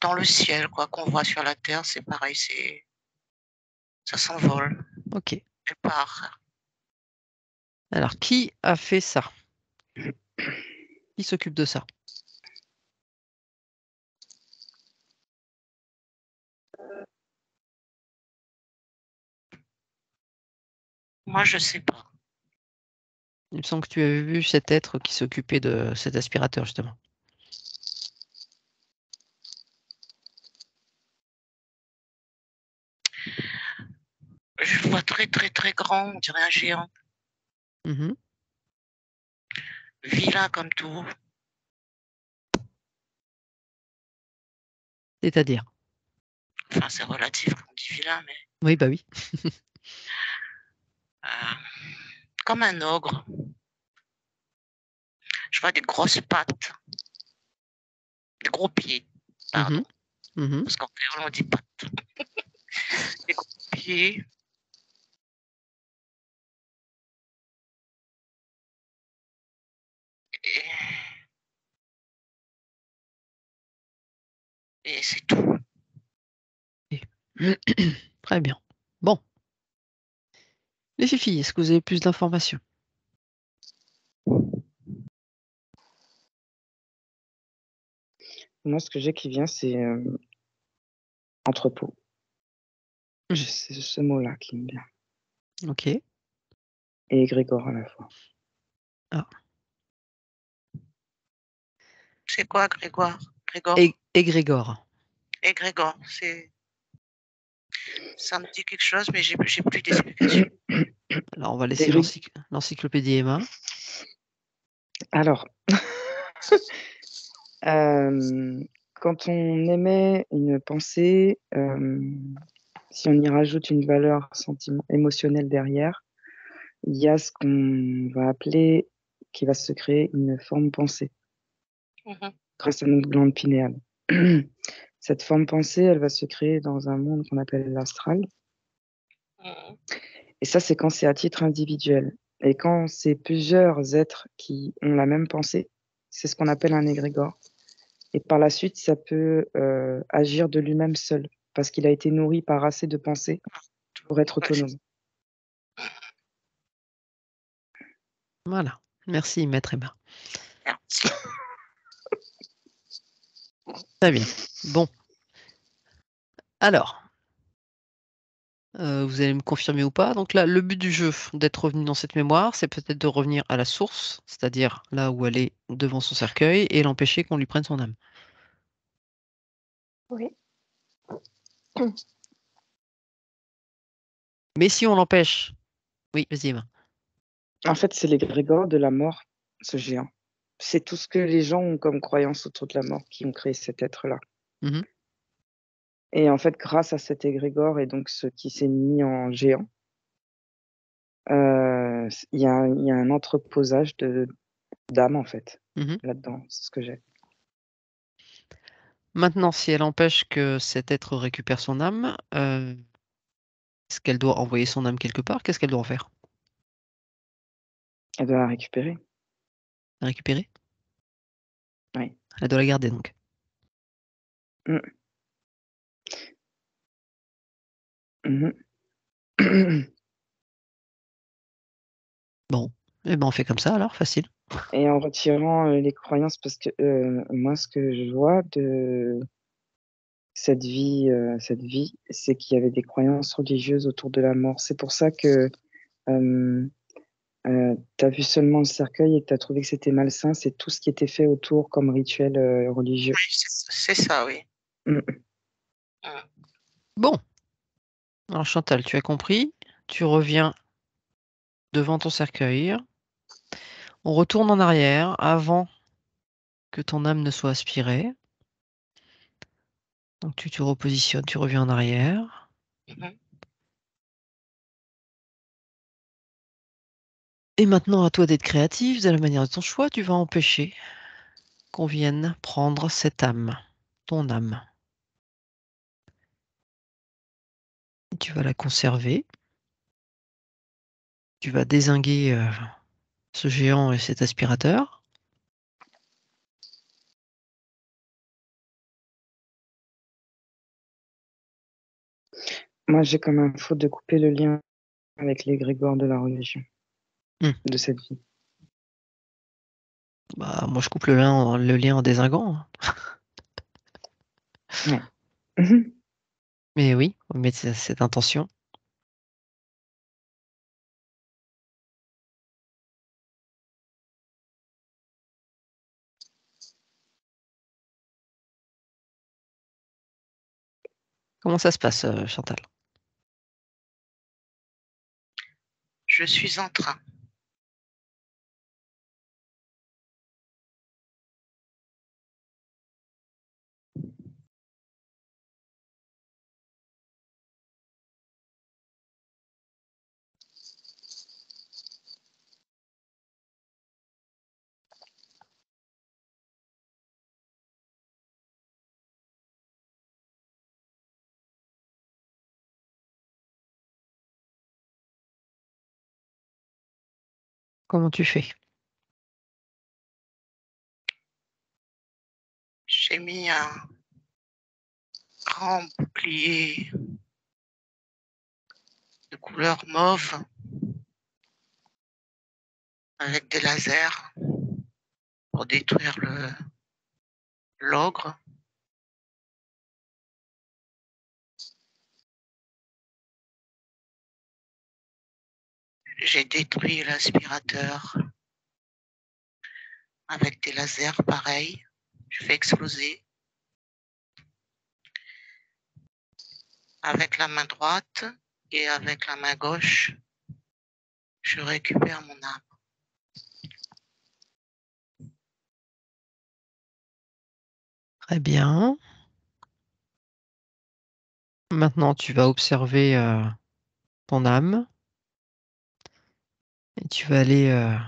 dans le ciel, quoi, qu'on voit sur la Terre, c'est pareil, ça s'envole, Ok. elle part. Alors, qui a fait ça? Qui s'occupe de ça? Moi, je sais pas. Il me semble que tu avais vu cet être qui s'occupait de cet aspirateur, justement. Je le vois très, très, très grand, on dirait un géant. Mhm. Vilain comme tout. C'est-à-dire? Enfin, c'est relatif quand on dit vilain, mais Oui, bah oui. comme un ogre. Je vois des grosses pattes, des gros pieds, pardon. Mhm. Mhm. Parce qu'en créole, on dit pattes. Des gros pieds. Et c'est tout. Et- Très bien. Bon. Les filles, est-ce que vous avez plus d'informations? Moi, ce que j'ai qui vient, c'est entrepôt. C'est ce mot-là qui me vient. Ok. Et égrégore à la fois. Ah. C'est quoi, Grégoire? Grégor? Égrégore. Égrégore, c'est Ça me dit quelque chose, mais j'ai plus d'explications. Alors, on va laisser l'encyclopédie Emma. Alors, quand on émet une pensée, si on y rajoute une valeur émotionnelle derrière, il y a ce qu'on va appeler, qui va se créer une forme pensée grâce à notre glande pinéale. Cette forme pensée, elle va se créer dans un monde qu'on appelle l'astral. Et ça, c'est quand c'est à titre individuel. Et quand c'est plusieurs êtres qui ont la même pensée, c'est ce qu'on appelle un égrégore. Et par la suite, ça peut agir de lui-même seul, parce qu'il a été nourri par assez de pensées pour être autonome. Voilà. Merci, maître Emma. Merci. Très bien. Bon. Alors, vous allez me confirmer ou pas. Donc là, le but du jeu, d'être revenu dans cette mémoire, c'est peut-être de revenir à la source, c'est-à-dire là où elle est devant son cercueil, et l'empêcher qu'on lui prenne son âme. Oui. Mais si on l'empêche... Oui, vas-y Emma. En fait, c'est l'égrégore de la mort, ce géant. C'est tout ce que les gens ont comme croyance autour de la mort qui ont créé cet être-là. Mhm. Et en fait, grâce à cet égrégore et donc ce qui s'est mis en géant, il y a un entreposage d'âme, en fait, là-dedans. C'est ce que j'ai. Maintenant, si elle empêche que cet être récupère son âme, est-ce qu'elle doit envoyer son âme quelque part? Qu'est-ce qu'elle doit en faire? Elle doit la récupérer. La récupérer? Oui. Elle doit la garder donc. Bon, eh ben on fait comme ça alors, facile. Et en retirant les croyances, parce que moi, ce que je vois de cette vie, c'est qu'il y avait des croyances religieuses autour de la mort. C'est pour ça que tu as vu seulement le cercueil et que tu as trouvé que c'était malsain. C'est tout ce qui était fait autour comme rituel religieux. Oui, c'est ça, oui. Bon. Alors Chantal, tu as compris. Tu reviens devant ton cercueil. On retourne en arrière avant que ton âme ne soit aspirée. Donc tu te repositionnes, tu reviens en arrière. Et maintenant, à toi d'être créatif, de la manière de ton choix, tu vas empêcher qu'on vienne prendre cette âme, ton âme. Et tu vas la conserver. Tu vas dézinguer ce géant et cet aspirateur. Moi, j'ai comme info de couper le lien avec l'égrégore de la religion, de cette vie. Bah, moi, je coupe le lien en dézinguant. Ouais. Mais oui, on met cette intention. Comment ça se passe, Chantal? Je suis en train. Comment tu fais? J'ai mis un grand bouclier de couleur mauve avec des lasers pour détruire l'ogre. J'ai détruit l'aspirateur avec des lasers pareils. Je fais exploser. avec la main droite et avec la main gauche, je récupère mon âme. Très bien. Maintenant, tu vas observer ton âme et tu vas aller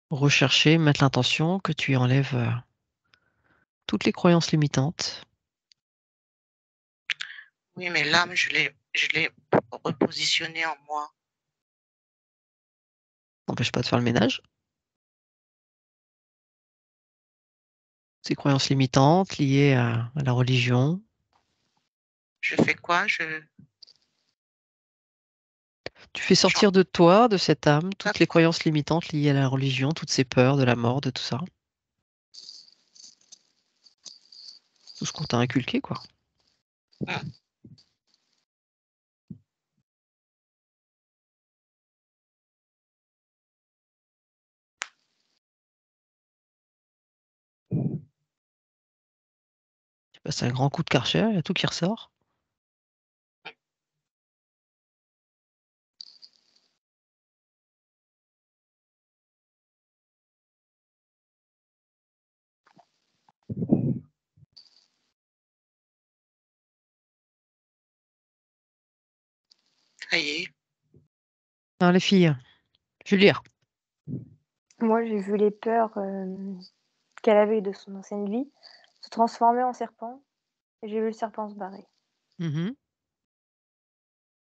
rechercher, mettre l'intention que tu enlèves toutes les croyances limitantes. Oui, mais l'âme, je l'ai repositionnée en moi. N'empêche pas de faire le ménage. Ces croyances limitantes liées à la religion. Je fais quoi? Tu fais sortir de toi, de cette âme, toutes les D'accord. croyances limitantes liées à la religion, toutes ces peurs de la mort, de tout ça. Tout ce qu'on t'a inculqué, quoi. Tu passes un grand coup de Karcher, il y a tout qui ressort. Ça y est. Alors, les filles, je vais lire. Moi, j'ai vu les peurs qu'elle avait de son ancienne vie se transformer en serpent. Et j'ai vu le serpent se barrer Mhm,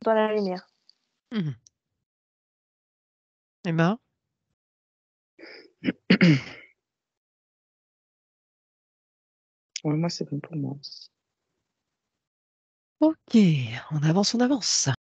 dans la lumière. mhm. Emma? Ouais, moi, c'est bon pour moi. Ok, on avance, on avance.